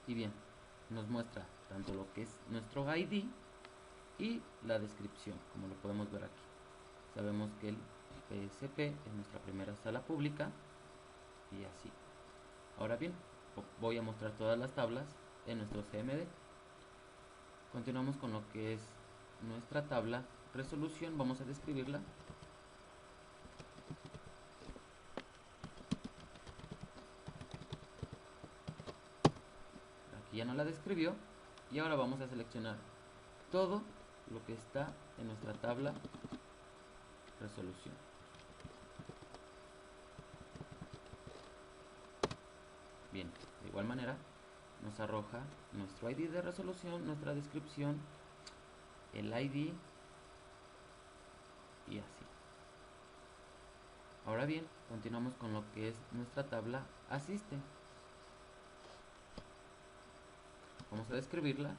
Y bien, nos muestra tanto lo que es nuestro ID y la descripción, como lo podemos ver aquí. Sabemos que el PSP es nuestra primera sala pública, y así. Ahora bien, voy a mostrar todas las tablas en nuestro CMD. Continuamos con lo que es nuestra tabla resolución. Vamos a describirla. Aquí ya no la describió, y ahora vamos a seleccionar todo lo que está en nuestra tabla resolución. Bien, de igual manera nos arroja nuestro ID de resolución, nuestra descripción, el ID, y así. Ahora bien, continuamos con lo que es nuestra tabla asiste. Vamos a describirla.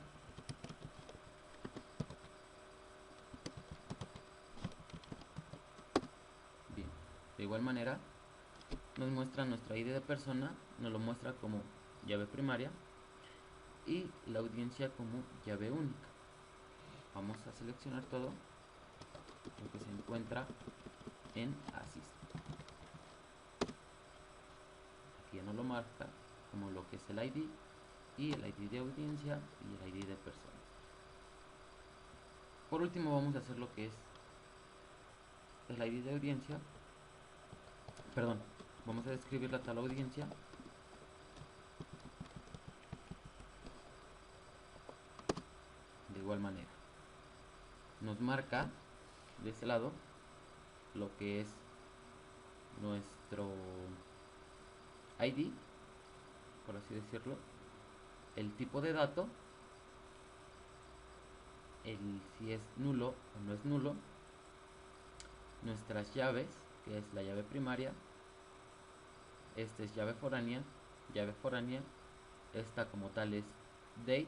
Bien, de igual manera nos muestra nuestra ID de persona, nos lo muestra como llave primaria, y la audiencia como llave única. Vamos a seleccionar todo lo que se encuentra en assist. Aquí ya nos lo marca como lo que es el ID, y el ID de audiencia y el ID de persona. Por último vamos a hacer lo que es el ID de audiencia. Perdón, vamos a describir la tal audiencia. De igual manera nos marca de este lado lo que es nuestro ID, por así decirlo, el tipo de dato, si es nulo o no es nulo, nuestras llaves, que es la llave primaria, esta es llave foránea, esta como tal es date,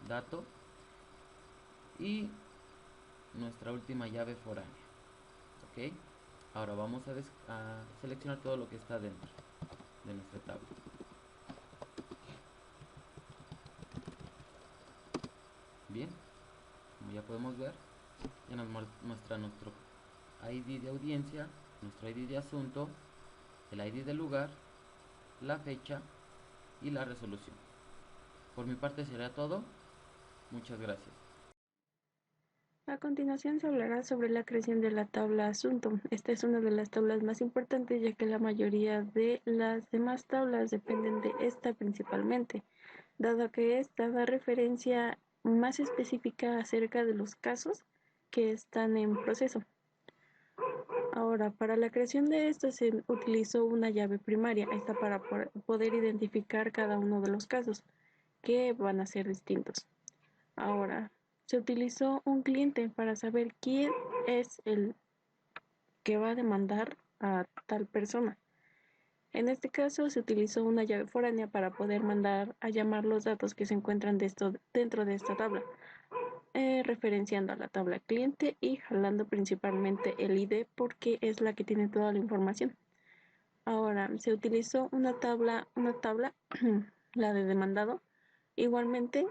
dato, y nuestra última llave foránea. Ok, ahora vamos a seleccionar todo lo que está dentro de nuestra tabla. Bien, como ya podemos ver, ya nos muestra nuestro ID de audiencia, nuestro ID de asunto, el ID del lugar, la fecha y la resolución. Por mi parte sería todo. Muchas gracias. A continuación se hablará sobre la creación de la tabla asunto. Esta es una de las tablas más importantes, ya que la mayoría de las demás tablas dependen de esta principalmente, dado que esta da referencia más específica acerca de los casos que están en proceso. Ahora, para la creación de esto se utilizó una llave primaria, esta para poder identificar cada uno de los casos, que van a ser distintos. Ahora, se utilizó un cliente para saber quién es el que va a demandar a tal persona. En este caso, se utilizó una llave foránea para poder mandar a llamar los datos que se encuentran dentro de esta tabla, referenciando a la tabla cliente y jalando principalmente el ID porque es la que tiene toda la información. Ahora, se utilizó una tabla, la de demandado. Igualmente,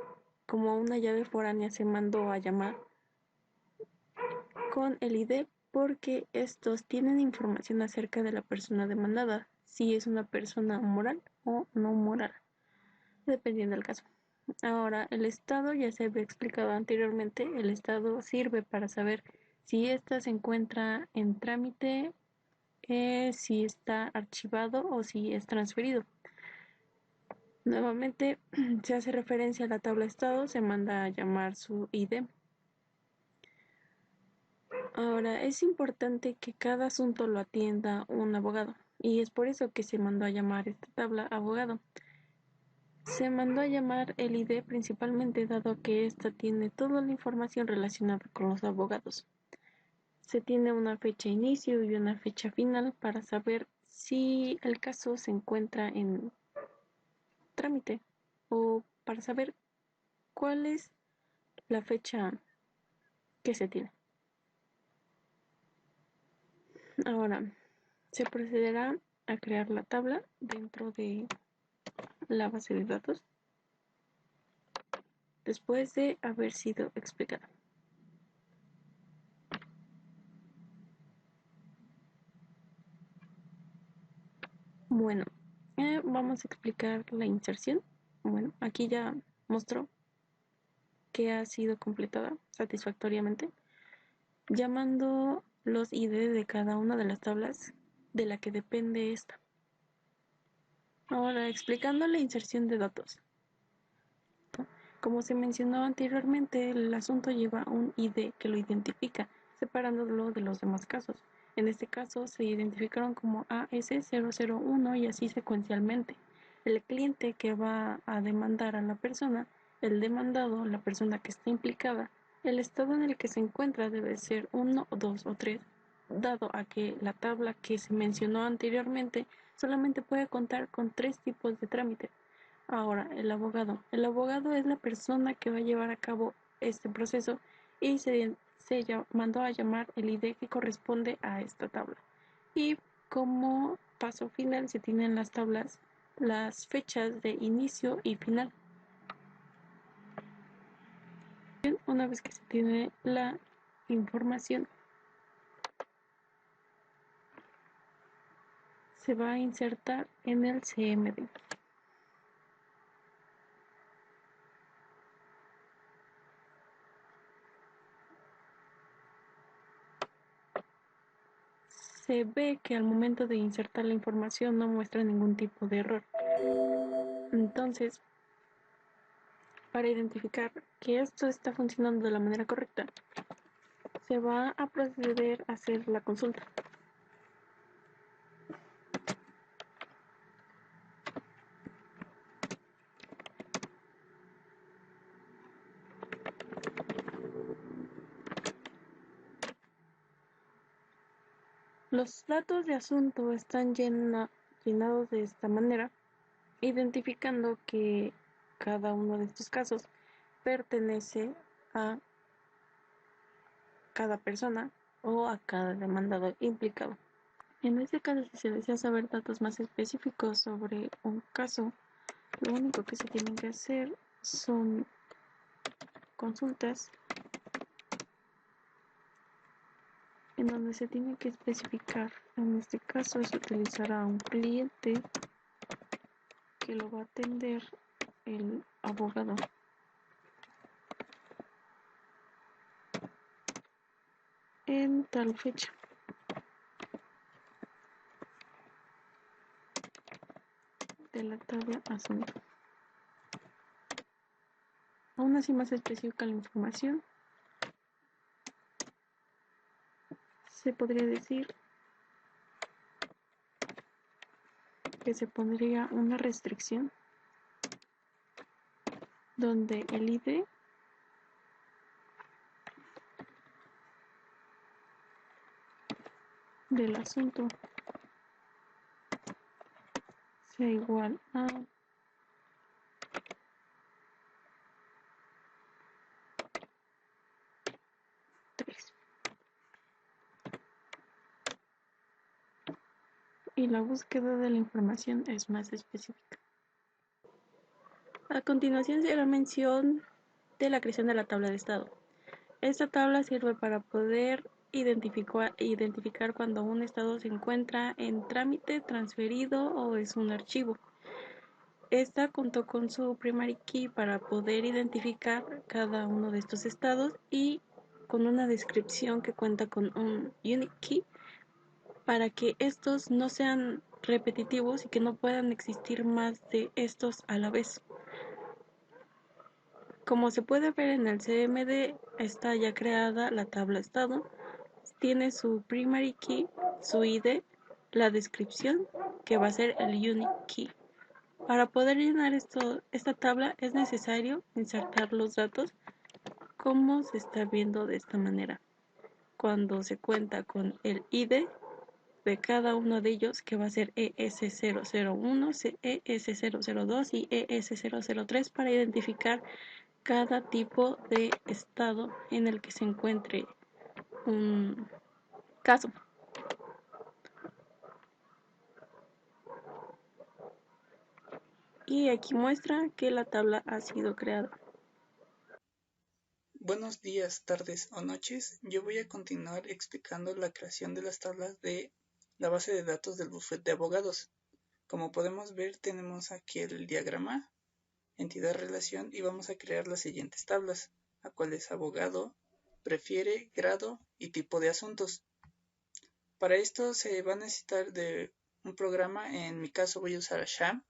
como una llave foránea se mandó a llamar con el ID porque estos tienen información acerca de la persona demandada, si es una persona moral o no moral, dependiendo del caso. Ahora, el estado, ya se había explicado anteriormente, el estado sirve para saber si ésta se encuentra en trámite, si está archivado o si es transferido. Nuevamente, se hace referencia a la tabla estado, se manda a llamar su ID. Ahora, es importante que cada asunto lo atienda un abogado, y es por eso que se mandó a llamar esta tabla abogado. Se mandó a llamar el ID principalmente dado que ésta tiene toda la información relacionada con los abogados. Se tiene una fecha inicio y una fecha final para saber si el caso se encuentra en trámite o para saber cuál es la fecha que se tiene. Ahora, se procederá a crear la tabla dentro de la base de datos después de haber sido explicada. Bueno, vamos a explicar la inserción. Bueno, aquí ya mostró que ha sido completada satisfactoriamente, llamando los ID de cada una de las tablas de la que depende esta. Ahora, explicando la inserción de datos. Como se mencionó anteriormente, el asunto lleva un ID que lo identifica, separándolo de los demás casos. En este caso se identificaron como AS001 y así secuencialmente. El cliente que va a demandar a la persona, el demandado, la persona que está implicada, el estado en el que se encuentra debe ser 1, 2 o 3, dado a que la tabla que se mencionó anteriormente solamente puede contar con 3 tipos de trámite. Ahora, el abogado. El abogado es la persona que va a llevar a cabo este proceso y se mandó a llamar el ID que corresponde a esta tabla. Y como paso final se tienen las tablas, las fechas de inicio y final. Una vez que se tiene la información, se va a insertar en el CMD. Se ve que al momento de insertar la información no muestra ningún tipo de error. Entonces, para identificar que esto está funcionando de la manera correcta, se va a proceder a hacer la consulta. Los datos de asunto están llenados de esta manera, identificando que cada uno de estos casos pertenece a cada persona o a cada demandado implicado. En este caso, si se desea saber datos más específicos sobre un caso, lo único que se tienen que hacer son consultas en donde se tiene que especificar. En este caso se utilizará un cliente que lo va a atender el abogado. En tal fecha. De la tabla asunto. Aún así más específica la información, se podría decir que se pondría una restricción donde el ID del asunto sea igual a 3 y la búsqueda de la información es más específica. A continuación se hará mención de la creación de la tabla de estado. Esta tabla sirve para poder identificar cuando un estado se encuentra en trámite, transferido o es un archivo. Esta contó con su primary key para poder identificar cada uno de estos estados y con una descripción que cuenta con un unique key para que estos no sean repetitivos y que no puedan existir más de estos a la vez. Como se puede ver en el CMD, está ya creada la tabla estado, tiene su primary key, su ID, la descripción, que va a ser el unique key. Para poder llenar esta tabla es necesario insertar los datos como se está viendo de esta manera. Cuando se cuenta con el ID de cada uno de ellos, que va a ser ES001, ES002 y ES003 para identificar cada tipo de estado en el que se encuentre un caso. Y aquí muestra que la tabla ha sido creada. Buenos días, tardes o noches. Yo voy a continuar explicando la creación de las tablas de la base de datos del bufete de abogados. Como podemos ver, tenemos aquí el diagrama, entidad relación y vamos a crear las siguientes tablas, a cual es abogado, prefiere, grado y tipo de asuntos. Para esto se va a necesitar de un programa, en mi caso voy a usar Sham,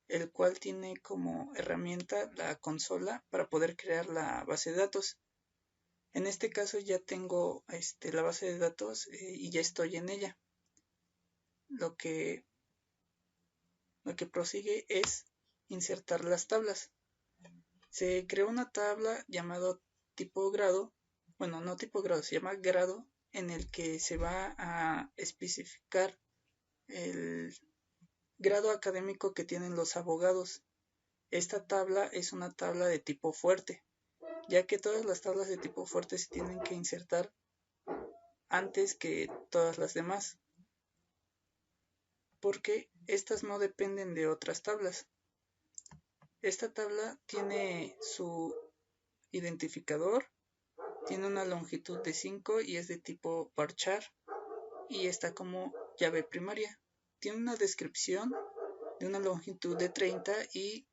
el cual tiene como herramienta la consola para poder crear la base de datos. En este caso ya tengo la base de datos y ya estoy en ella. Lo que prosigue es insertar las tablas. Se creó una tabla llamado tipo grado, bueno, no tipo grado, se llama grado, en el que se va a especificar el grado académico que tienen los abogados. Esta tabla es una tabla de tipo fuerte, ya que todas las tablas de tipo fuerte se tienen que insertar antes que todas las demás, porque estas no dependen de otras tablas. Esta tabla tiene su identificador, tiene una longitud de 5 y es de tipo varchar y está como llave primaria. Tiene una descripción de una longitud de 30 y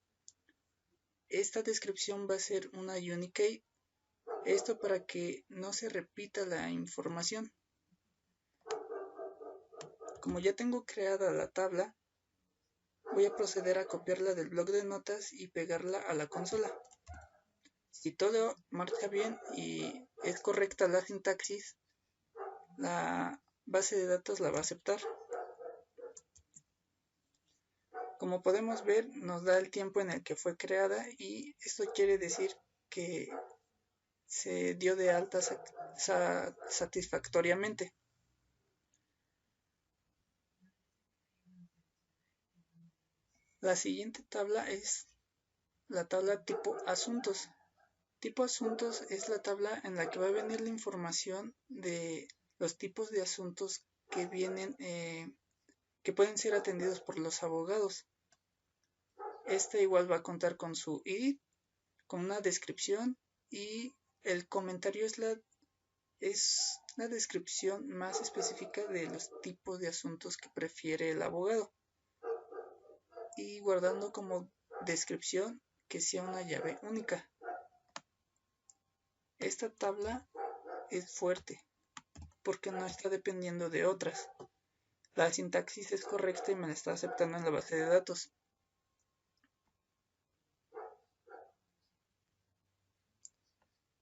esta descripción va a ser una unique key. Esto para que no se repita la información. Como ya tengo creada la tabla, voy a proceder a copiarla del bloc de notas y pegarla a la consola. Si todo marcha bien y es correcta la sintaxis, la base de datos la va a aceptar. Como podemos ver, nos da el tiempo en el que fue creada y esto quiere decir que se dio de alta satisfactoriamente. La siguiente tabla es la tabla tipo asuntos. Tipo asuntos es la tabla en la que va a venir la información de los tipos de asuntos que vienen, que pueden ser atendidos por los abogados. Esta igual va a contar con su ID, con una descripción, y el comentario es la descripción más específica de los tipos de asuntos que prefiere el abogado, y guardando como descripción que sea una llave única. Esta tabla es fuerte porque no está dependiendo de otras. La sintaxis es correcta y me la está aceptando en la base de datos.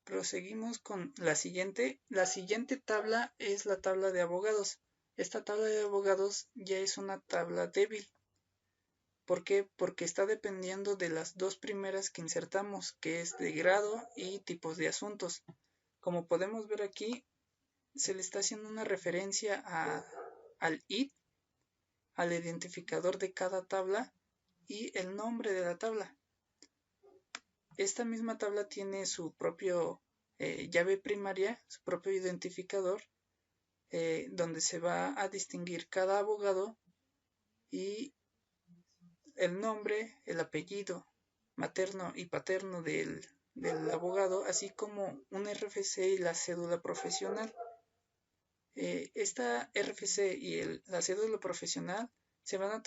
Proseguimos con la siguiente. La siguiente tabla es la tabla de abogados. Esta tabla de abogados ya es una tabla débil. ¿Por qué? Porque está dependiendo de las dos primeras que insertamos, que es de grado y tipos de asuntos. Como podemos ver aquí, se le está haciendo una referencia al ID, al identificador de cada tabla y el nombre de la tabla. Esta misma tabla tiene su propio llave primaria, su propio identificador, donde se va a distinguir cada abogado y el nombre, el apellido materno y paterno del abogado, así como un RFC y la cédula profesional. Esta RFC y la cédula profesional se van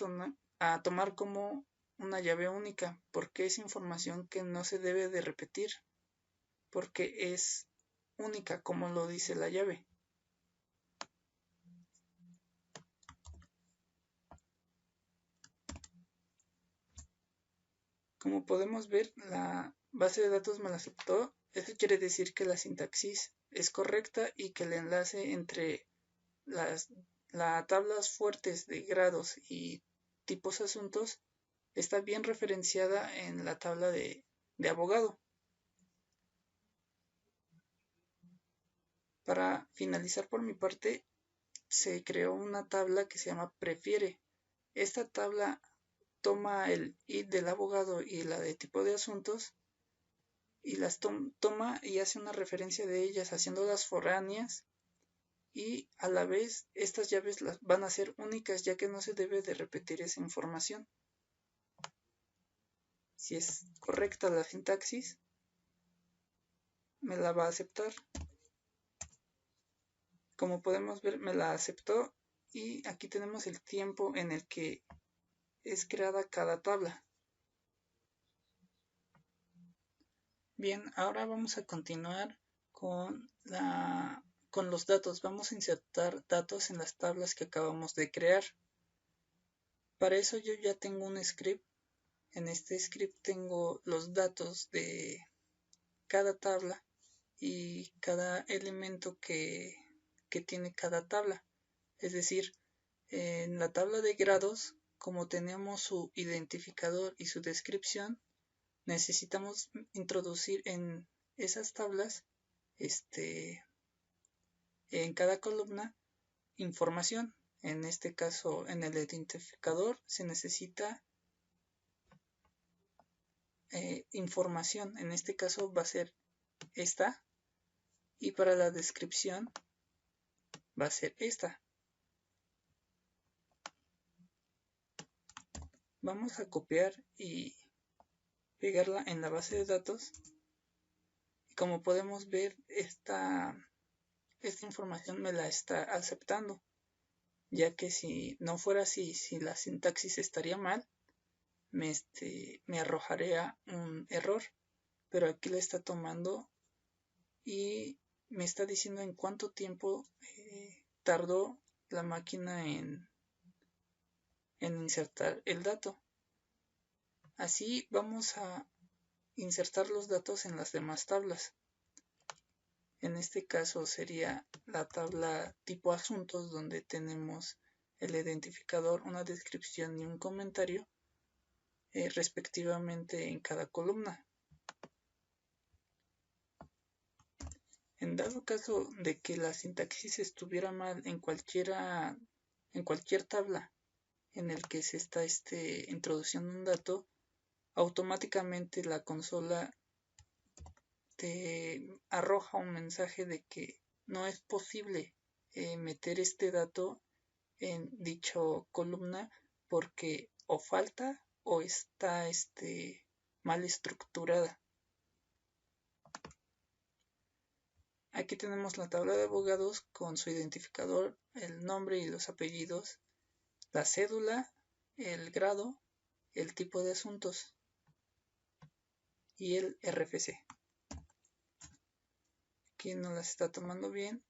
a tomar como una llave única, porque es información que no se debe de repetir, porque es única como lo dice la llave. Como podemos ver, la base de datos me la aceptó. Esto quiere decir que la sintaxis es correcta y que el enlace entre las tablas fuertes de grados y tipos asuntos está bien referenciada en la tabla de abogado. Para finalizar por mi parte, se creó una tabla que se llama prefiere. Esta tabla toma el ID del abogado y la de tipo de asuntos y las toma y hace una referencia de ellas haciéndolas foráneas, y a la vez estas llaves las van a ser únicas, ya que no se debe de repetir esa información. Si es correcta la sintaxis, me la va a aceptar. Como podemos ver, me la aceptó y aquí tenemos el tiempo en el que es creada cada tabla. Bien, ahora vamos a continuar con los datos. Vamos a insertar datos en las tablas que acabamos de crear. Para eso yo ya tengo un script. En este script tengo los datos de cada tabla y cada elemento que tiene cada tabla. Es decir, en la tabla de grados, como tenemos su identificador y su descripción, necesitamos introducir en esas tablas, en cada columna, información. En este caso, en el identificador se necesita información. En este caso va a ser esta, y para la descripción va a ser esta. Vamos a copiar y pegarla en la base de datos. Y como podemos ver, esta información me la está aceptando, ya que si no fuera así, si la sintaxis estaría mal, me arrojaría un error, pero aquí la está tomando y me está diciendo en cuánto tiempo tardó la máquina en insertar el dato. Así vamos a insertar los datos en las demás tablas. En este caso sería la tabla tipo asuntos, donde tenemos el identificador, una descripción y un comentario, respectivamente en cada columna. En dado caso de que la sintaxis estuviera mal en cualquier tabla en el que se está introduciendo un dato, automáticamente la consola te arroja un mensaje de que no es posible meter este dato en dicha columna porque o falta o está mal estructurada. Aquí tenemos la tabla de abogados con su identificador, el nombre y los apellidos, la cédula, el grado, el tipo de asuntos y el RFC. Aquí no las está tomando bien.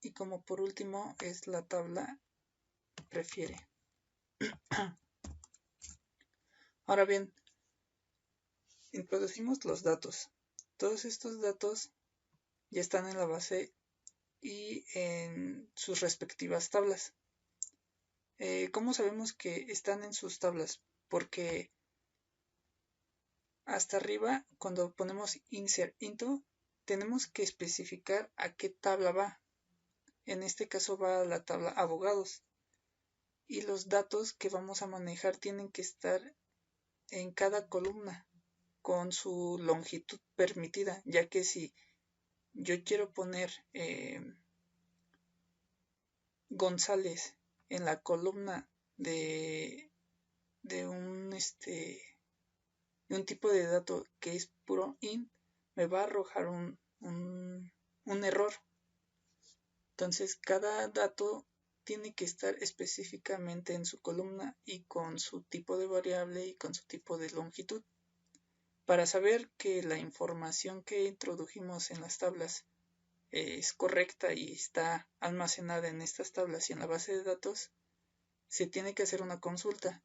Y como por último es la tabla prefiere. Ahora bien, introducimos los datos. Todos estos datos ya están en la base y en sus respectivas tablas. ¿Cómo sabemos que están en sus tablas? Porque hasta arriba, cuando ponemos insert into, tenemos que especificar a qué tabla va. En este caso va a la tabla abogados. Y los datos que vamos a manejar tienen que estar en cada columna con su longitud permitida, ya que si yo quiero poner González en la columna de un tipo de dato que es puro int, me va a arrojar un error. Entonces cada dato tiene que estar específicamente en su columna y con su tipo de variable y con su tipo de longitud. Para saber que la información que introdujimos en las tablas es correcta y está almacenada en estas tablas y en la base de datos, se tiene que hacer una consulta.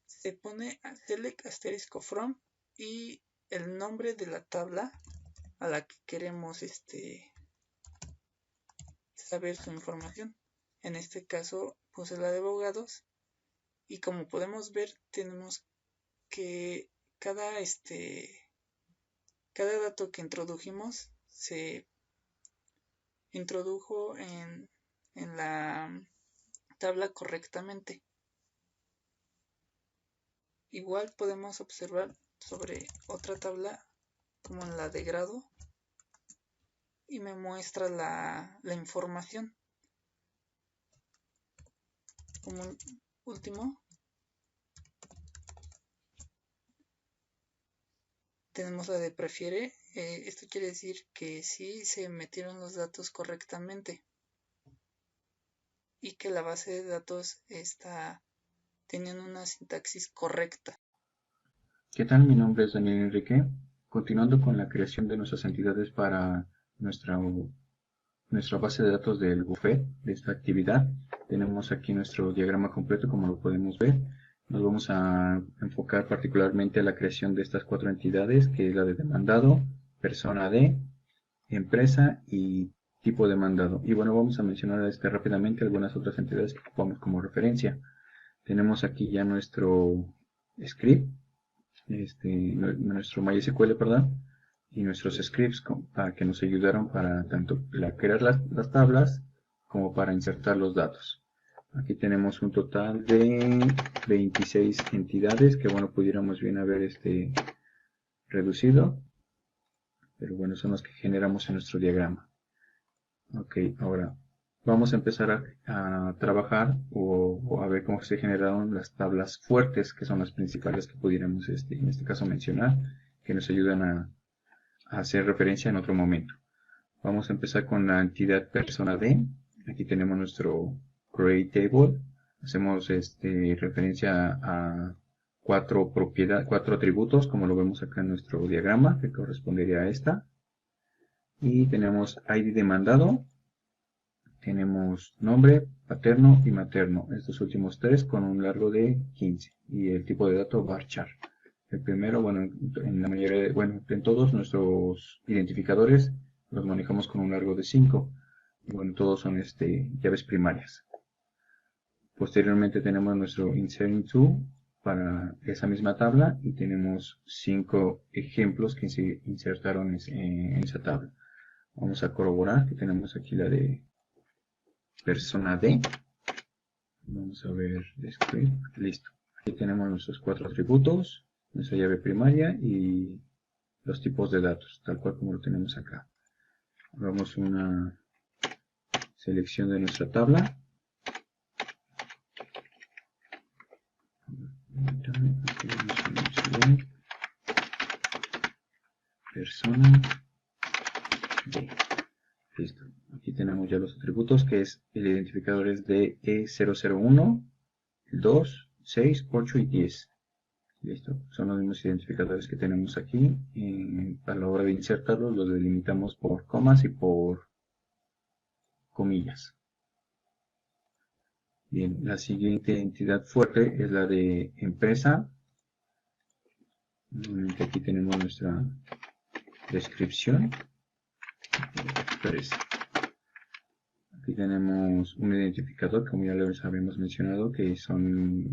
Se pone select asterisco from y el nombre de la tabla a la que queremos saber su información. En este caso puse la de abogados y como podemos ver tenemos que cada dato que introdujimos se introdujo en la tabla correctamente. Igual podemos observar sobre otra tabla como en la de grado y me muestra la información. Como último tenemos la de prefiere. Esto quiere decir que sí se metieron los datos correctamente y que la base de datos está teniendo una sintaxis correcta. ¿Qué tal? Mi nombre es Daniel Enrique. Continuando con la creación de nuestras entidades para nuestra base de datos del buffet de esta actividad, tenemos aquí nuestro diagrama completo, como lo podemos ver. Nos vamos a enfocar particularmente a la creación de estas 4 entidades, que es la de demandado, persona D, empresa y tipo demandado. Y bueno, vamos a mencionar rápidamente algunas otras entidades que ocupamos como referencia. Tenemos aquí ya nuestro script, nuestro MySQL, perdón, y nuestros scripts para que nos ayudaron para tanto crear las tablas como para insertar los datos. Aquí tenemos un total de 26 entidades que bueno, pudiéramos bien haber reducido, pero bueno, son las que generamos en nuestro diagrama. Ok, ahora vamos a empezar a trabajar o a ver cómo se generaron las tablas fuertes, que son las principales que pudiéramos en este caso mencionar, que nos ayudan a hacer referencia en otro momento. Vamos a empezar con la entidad persona D. Aquí tenemos nuestro create table. Hacemos referencia a 4 atributos, como lo vemos acá en nuestro diagrama, que correspondería a esta. Y tenemos ID demandado. Tenemos nombre, paterno y materno. Estos últimos 3 con un largo de 15. Y el tipo de dato varchar. El primero, bueno, en la mayoría en todos nuestros identificadores los manejamos con un largo de 5. Y bueno, todos son llaves primarias. Posteriormente tenemos nuestro insert into para esa misma tabla y tenemos 5 ejemplos que se insertaron en esa tabla. Vamos a corroborar que tenemos aquí la de persona D. Vamos a ver script, listo. Aquí tenemos nuestros 4 atributos, nuestra llave primaria y los tipos de datos, tal cual como lo tenemos acá. Hagamos una selección de nuestra tabla. Persona D. Listo. Aquí tenemos ya los atributos, que es el identificador es de E001, 2, 6, 8 y 10. Listo. Son los mismos identificadores que tenemos aquí. A la hora de insertarlos los delimitamos por comas y por comillas. Bien, la siguiente entidad fuerte es la de empresa. Nuevamente aquí tenemos nuestra descripción. Empresa. Aquí tenemos un identificador, como ya les habíamos mencionado, que son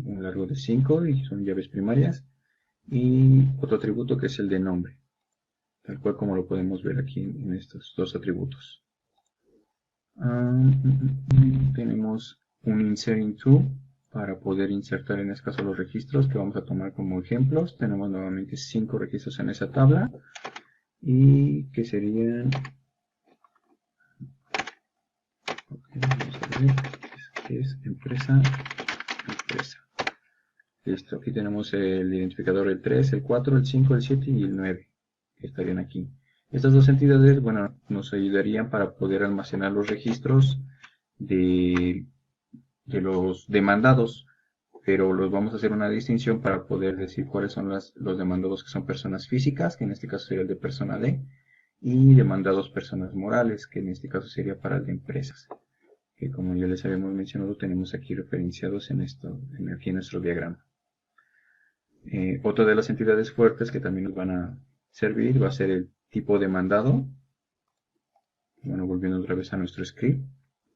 un largo de 5 y son llaves primarias. Y otro atributo que es el de nombre, tal cual como lo podemos ver aquí en estos dos atributos. Tenemos un inserting to para poder insertar en este caso los registros que vamos a tomar como ejemplos. Tenemos nuevamente 5 registros en esa tabla y que serían, vamos a ver, es empresa. Listo, aquí tenemos el identificador el 3, el 4, el 5, el 7 y el 9 que estarían aquí. Estas dos entidades, bueno, nos ayudarían para poder almacenar los registros de los demandados, pero los vamos a hacer una distinción para poder decir cuáles son los demandados que son personas físicas, que en este caso sería el de persona D, y demandados personas morales, que en este caso sería para el de empresas, que como ya les habíamos mencionado tenemos aquí referenciados aquí en nuestro diagrama. Otra de las entidades fuertes que también nos van a servir va a ser el tipo demandado. Bueno, volviendo otra vez a nuestro script,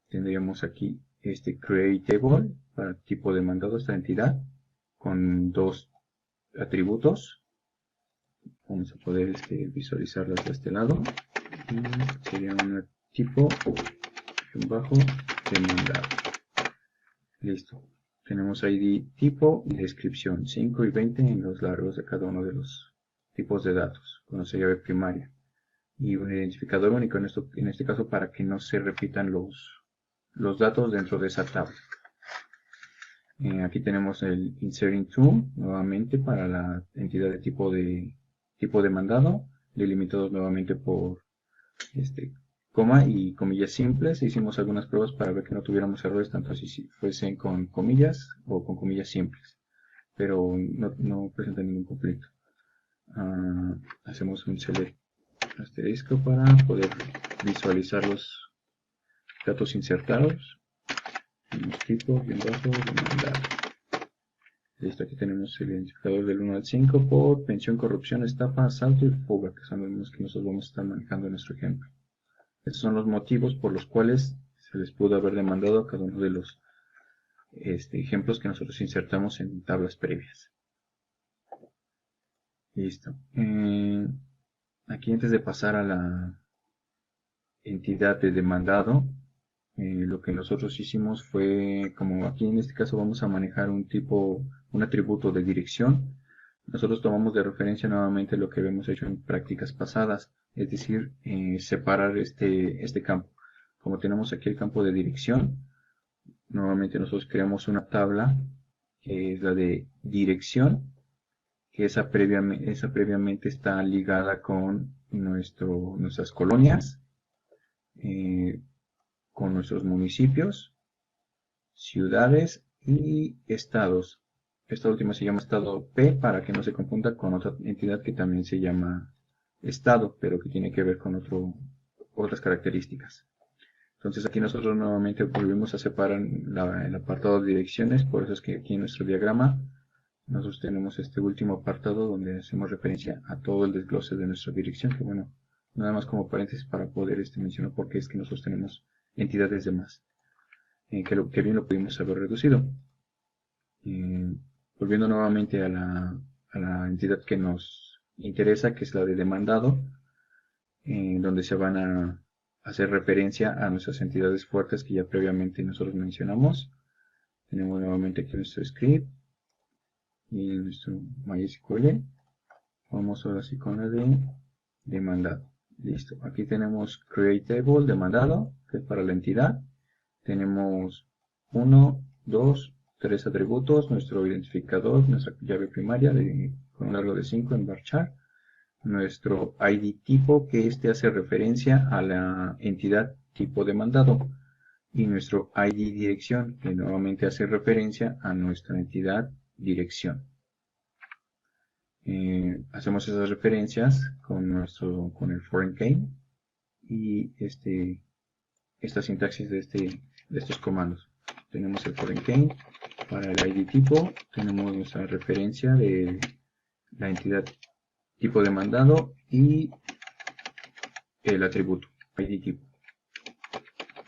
tendríamos aquí este createable para tipo demandado, esta entidad con 2 atributos. Vamos a poder visualizarlas de este lado. Y sería un tipo bajo demandado. Listo. Tenemos ID tipo y descripción 5 y 20 en los largos de cada uno de los tipos de datos con nuestra llave primaria y un identificador único en este caso para que no se repitan los datos dentro de esa tabla. Aquí tenemos el inserting to nuevamente para la entidad de tipo demandado, delimitados nuevamente por coma y comillas simples. Hicimos algunas pruebas para ver que no tuviéramos errores tanto si fuesen con comillas o con comillas simples, pero no presenta ningún conflicto. Hacemos un select asterisco para poder visualizar los datos insertados. Tipo bien bajo demandado. Listo, aquí tenemos el identificador del 1 al 5 por pensión, corrupción, estafa, asalto y fuga, que son los mismos que nosotros vamos a estar manejando en nuestro ejemplo. Estos son los motivos por los cuales se les pudo haber demandado a cada uno de los ejemplos que nosotros insertamos en tablas previas. Listo. Aquí antes de pasar a la entidad de demandado, lo que nosotros hicimos fue, como aquí en este caso vamos a manejar un atributo de dirección, nosotros tomamos de referencia nuevamente lo que habíamos hecho en prácticas pasadas, es decir, separar este campo. Como tenemos aquí el campo de dirección, nuevamente nosotros creamos una tabla que es la de dirección, que esa previamente está ligada con nuestras colonias, con nuestros municipios, ciudades y estados. Esta última se llama estado P para que no se confunda con otra entidad que también se llama estado, pero que tiene que ver con otras características. Entonces aquí nosotros nuevamente volvemos a separar el apartado de direcciones, por eso es que aquí en nuestro diagrama nosotros tenemos este último apartado donde hacemos referencia a todo el desglose de nuestra dirección, que bueno, nada más como paréntesis para poder mencionar por qué es que nosotros tenemos entidades de más, que bien lo pudimos haber reducido. Volviendo nuevamente a la entidad que nos interesa, que es la de demandado, donde se van a hacer referencia a nuestras entidades fuertes que ya previamente nosotros mencionamos. Tenemos nuevamente aquí nuestro script y nuestro MySQL. Vamos ahora sí con la de demandado. Listo. Aquí tenemos createable demandado, que es para la entidad. Tenemos 1, 2, 3 atributos, nuestro identificador, nuestra llave primaria con un largo de 5 en varchar, nuestro ID tipo, que este hace referencia a la entidad tipo demandado, y nuestro ID dirección, que nuevamente hace referencia a nuestra entidad dirección. Hacemos esas referencias con el foreign key y esta sintaxis de estos comandos. Tenemos el foreign key para el ID tipo, tenemos nuestra referencia de la entidad tipo demandado y el atributo ID tipo.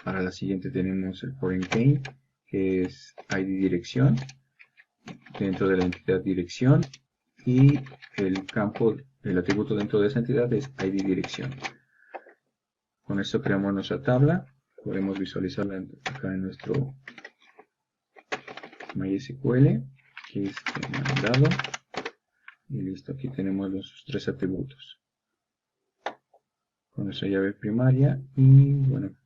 Para la siguiente tenemos el foreign key, que es ID dirección dentro de la entidad dirección, y el campo, el atributo dentro de esa entidad es ID dirección. Con esto creamos nuestra tabla. Podemos visualizarla acá en nuestro MySQL, que es demandado. Y listo, aquí tenemos los 3 atributos con nuestra llave primaria. Y bueno,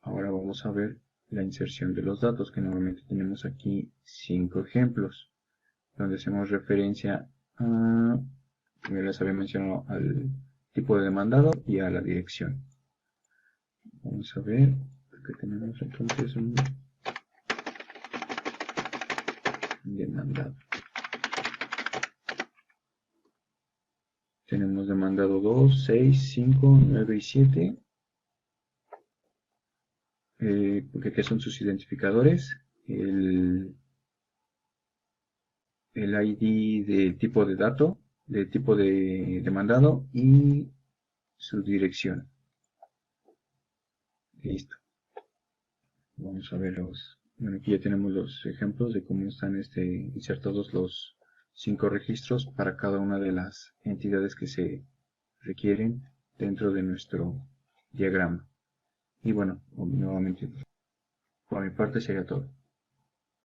ahora vamos a ver la inserción de los datos, que normalmente tenemos aquí 5 ejemplos, donde hacemos referencia a, como ya les había mencionado, al tipo de demandado y a la dirección. Vamos a ver, que tenemos entonces un demandado. Tenemos demandado 2, 6, 5, 9 y 7. ¿Qué son sus identificadores? El ID de tipo de dato, de tipo de demandado y su dirección. Listo. Vamos a ver bueno, aquí ya tenemos los ejemplos de cómo están insertados los 5 registros para cada una de las entidades que se requieren dentro de nuestro diagrama. Y bueno, nuevamente, por mi parte sería todo.